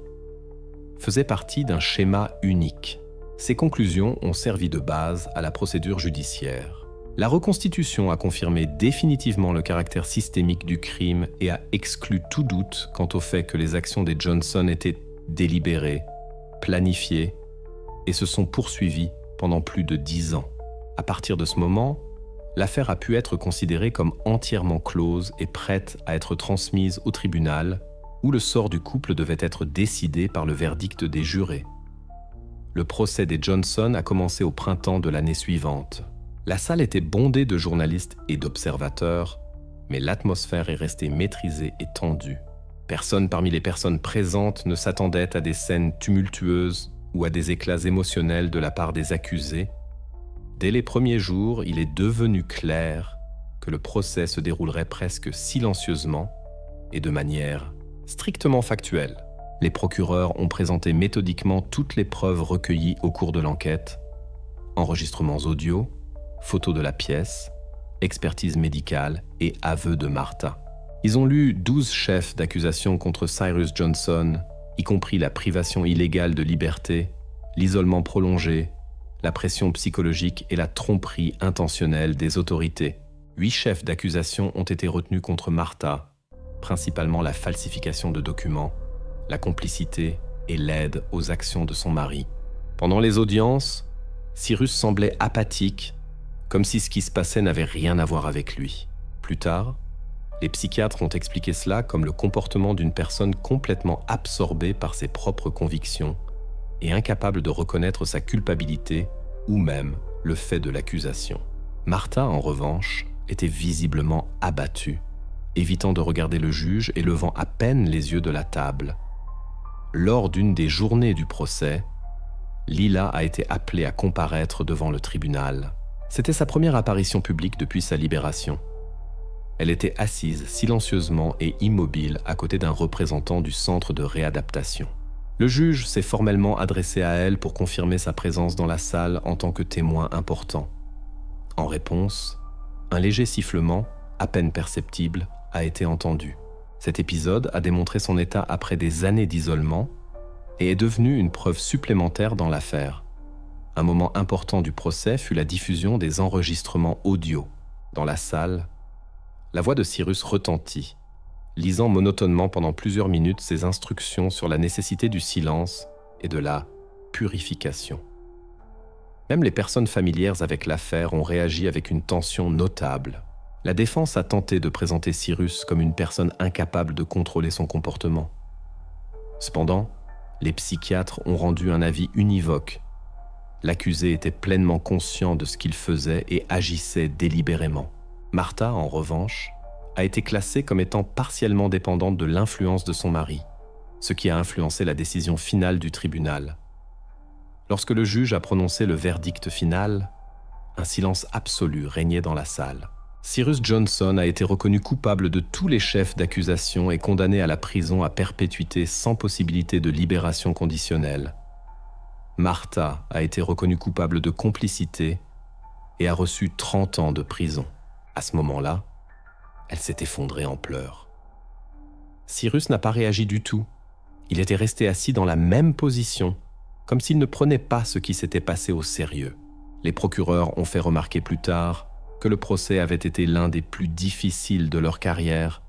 [SPEAKER 1] faisait partie d'un schéma unique. Ces conclusions ont servi de base à la procédure judiciaire. La reconstitution a confirmé définitivement le caractère systémique du crime et a exclu tout doute quant au fait que les actions des Johnson étaient délibérées, planifiées et se sont poursuivies pendant plus de 10 ans. À partir de ce moment, l'affaire a pu être considérée comme entièrement close et prête à être transmise au tribunal, où le sort du couple devait être décidé par le verdict des jurés. Le procès des Johnson a commencé au printemps de l'année suivante. La salle était bondée de journalistes et d'observateurs, mais l'atmosphère est restée maîtrisée et tendue. Personne parmi les personnes présentes ne s'attendait à des scènes tumultueuses ou à des éclats émotionnels de la part des accusés. Dès les premiers jours, il est devenu clair que le procès se déroulerait presque silencieusement et de manière strictement factuelle. Les procureurs ont présenté méthodiquement toutes les preuves recueillies au cours de l'enquête, enregistrements audio, photos de la pièce, expertise médicale et aveux de Martha. Ils ont lu 12 chefs d'accusation contre Cyrus Johnson, y compris la privation illégale de liberté, l'isolement prolongé, la pression psychologique et la tromperie intentionnelle des autorités. 8 chefs d'accusation ont été retenus contre Martha, principalement la falsification de documents, la complicité et l'aide aux actions de son mari. Pendant les audiences, Cyrus semblait apathique, comme si ce qui se passait n'avait rien à voir avec lui. Plus tard, les psychiatres ont expliqué cela comme le comportement d'une personne complètement absorbée par ses propres convictions et incapable de reconnaître sa culpabilité ou même le fait de l'accusation. Martha, en revanche, était visiblement abattue, évitant de regarder le juge et levant à peine les yeux de la table. Lors d'une des journées du procès, Lila a été appelée à comparaître devant le tribunal. C'était sa première apparition publique depuis sa libération. Elle était assise silencieusement et immobile à côté d'un représentant du centre de réadaptation. Le juge s'est formellement adressé à elle pour confirmer sa présence dans la salle en tant que témoin important. En réponse, un léger sifflement, à peine perceptible, a été entendu. Cet épisode a démontré son état après des années d'isolement et est devenu une preuve supplémentaire dans l'affaire. Un moment important du procès fut la diffusion des enregistrements audio. Dans la salle, la voix de Cyrus retentit, lisant monotonement pendant plusieurs minutes ses instructions sur la nécessité du silence et de la purification. Même les personnes familières avec l'affaire ont réagi avec une tension notable. La défense a tenté de présenter Cyrus comme une personne incapable de contrôler son comportement. Cependant, les psychiatres ont rendu un avis univoque. L'accusé était pleinement conscient de ce qu'il faisait et agissait délibérément. Martha, en revanche, a été classée comme étant partiellement dépendante de l'influence de son mari, ce qui a influencé la décision finale du tribunal. Lorsque le juge a prononcé le verdict final, un silence absolu régnait dans la salle. Cyrus Johnson a été reconnu coupable de tous les chefs d'accusation et condamné à la prison à perpétuité sans possibilité de libération conditionnelle. Martha a été reconnue coupable de complicité et a reçu 30 ans de prison. À ce moment-là, elle s'est effondrée en pleurs. Cyrus n'a pas réagi du tout. Il était resté assis dans la même position, comme s'il ne prenait pas ce qui s'était passé au sérieux. Les procureurs ont fait remarquer plus tard que le procès avait été l'un des plus difficiles de leur carrière,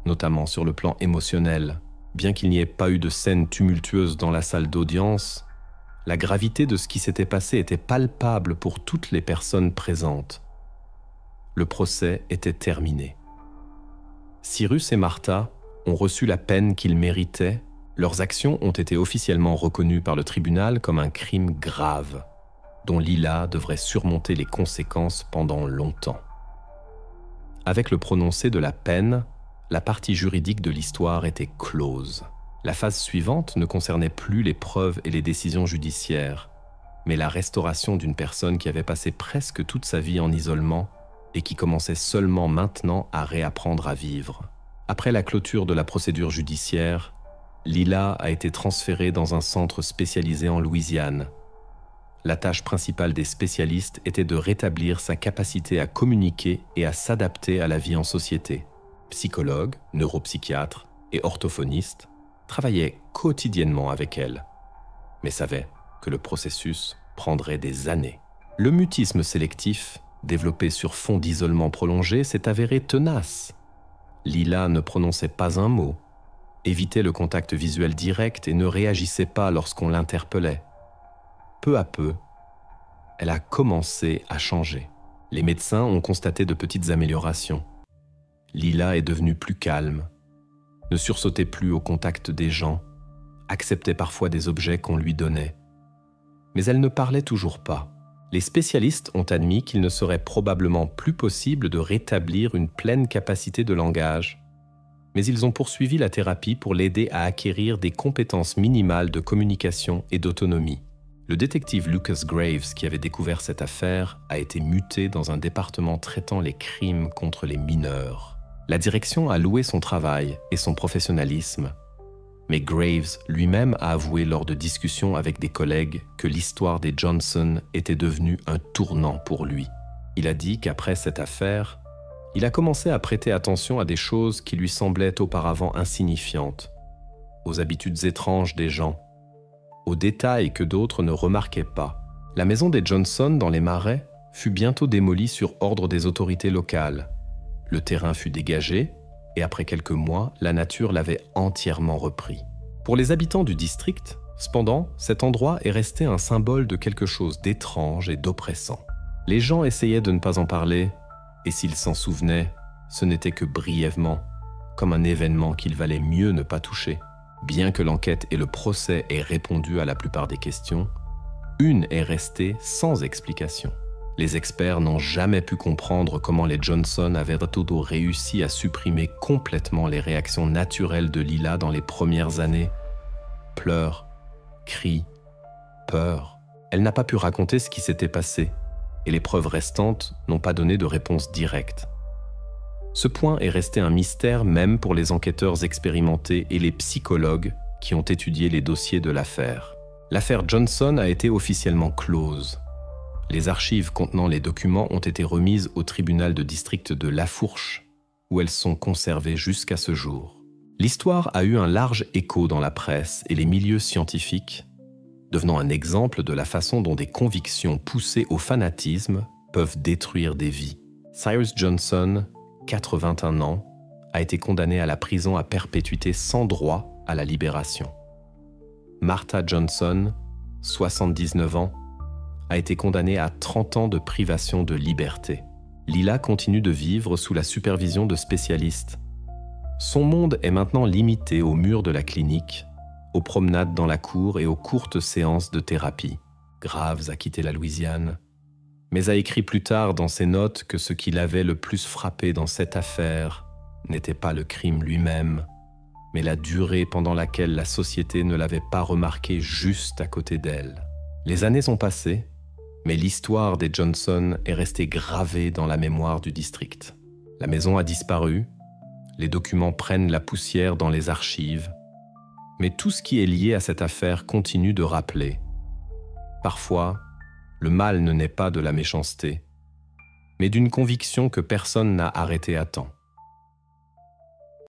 [SPEAKER 1] notamment sur le plan émotionnel. Bien qu'il n'y ait pas eu de scène tumultueuse dans la salle d'audience, la gravité de ce qui s'était passé était palpable pour toutes les personnes présentes. Le procès était terminé. Cyrus et Martha ont reçu la peine qu'ils méritaient. Leurs actions ont été officiellement reconnues par le tribunal comme un crime grave, dont Lila devrait surmonter les conséquences pendant longtemps. Avec le prononcé de la peine, la partie juridique de l'histoire était close. La phase suivante ne concernait plus les preuves et les décisions judiciaires, mais la restauration d'une personne qui avait passé presque toute sa vie en isolement et qui commençait seulement maintenant à réapprendre à vivre. Après la clôture de la procédure judiciaire, Lila a été transférée dans un centre spécialisé en Louisiane. La tâche principale des spécialistes était de rétablir sa capacité à communiquer et à s'adapter à la vie en société. Psychologues, neuropsychiatres et orthophonistes travaillaient quotidiennement avec elle, mais savaient que le processus prendrait des années. Le mutisme sélectif, développé sur fond d'isolement prolongé, s'est avéré tenace. Lila ne prononçait pas un mot, évitait le contact visuel direct et ne réagissait pas lorsqu'on l'interpellait. Peu à peu, elle a commencé à changer. Les médecins ont constaté de petites améliorations. Lila est devenue plus calme, ne sursautait plus au contact des gens, acceptait parfois des objets qu'on lui donnait. Mais elle ne parlait toujours pas. Les spécialistes ont admis qu'il ne serait probablement plus possible de rétablir une pleine capacité de langage. Mais ils ont poursuivi la thérapie pour l'aider à acquérir des compétences minimales de communication et d'autonomie. Le détective Lucas Graves, qui avait découvert cette affaire, a été muté dans un département traitant les crimes contre les mineurs. La direction a loué son travail et son professionnalisme, mais Graves lui-même a avoué lors de discussions avec des collègues que l'histoire des Johnson était devenue un tournant pour lui. Il a dit qu'après cette affaire, il a commencé à prêter attention à des choses qui lui semblaient auparavant insignifiantes, aux habitudes étranges des gens, aux détails que d'autres ne remarquaient pas. La maison des Johnson dans les Marais fut bientôt démolie sur ordre des autorités locales. Le terrain fut dégagé et après quelques mois, la nature l'avait entièrement repris. Pour les habitants du district, cependant, cet endroit est resté un symbole de quelque chose d'étrange et d'oppressant. Les gens essayaient de ne pas en parler, et s'ils s'en souvenaient, ce n'était que brièvement, comme un événement qu'il valait mieux ne pas toucher. Bien que l'enquête et le procès aient répondu à la plupart des questions, une est restée sans explication. Les experts n'ont jamais pu comprendre comment les Johnson avaient réussi à supprimer complètement les réactions naturelles de Lila dans les premières années. Pleurs, cris, peur. Elle n'a pas pu raconter ce qui s'était passé, et les preuves restantes n'ont pas donné de réponse directe. Ce point est resté un mystère même pour les enquêteurs expérimentés et les psychologues qui ont étudié les dossiers de l'affaire. L'affaire Johnson a été officiellement close. Les archives contenant les documents ont été remises au tribunal de district de Lafourche, où elles sont conservées jusqu'à ce jour. L'histoire a eu un large écho dans la presse et les milieux scientifiques, devenant un exemple de la façon dont des convictions poussées au fanatisme peuvent détruire des vies. Cyrus Johnson, 81 ans, a été condamné à la prison à perpétuité sans droit à la libération. Martha Johnson, 79 ans, a été condamnée à 30 ans de privation de liberté. Lila continue de vivre sous la supervision de spécialistes. Son monde est maintenant limité aux murs de la clinique, aux promenades dans la cour et aux courtes séances de thérapie. Graves a quitté la Louisiane, mais a écrit plus tard dans ses notes que ce qui l'avait le plus frappé dans cette affaire n'était pas le crime lui-même, mais la durée pendant laquelle la société ne l'avait pas remarqué juste à côté d'elle. Les années ont passé, mais l'histoire des Johnson est restée gravée dans la mémoire du district. La maison a disparu, les documents prennent la poussière dans les archives, mais tout ce qui est lié à cette affaire continue de rappeler. Parfois, le mal ne naît pas de la méchanceté, mais d'une conviction que personne n'a arrêté à temps.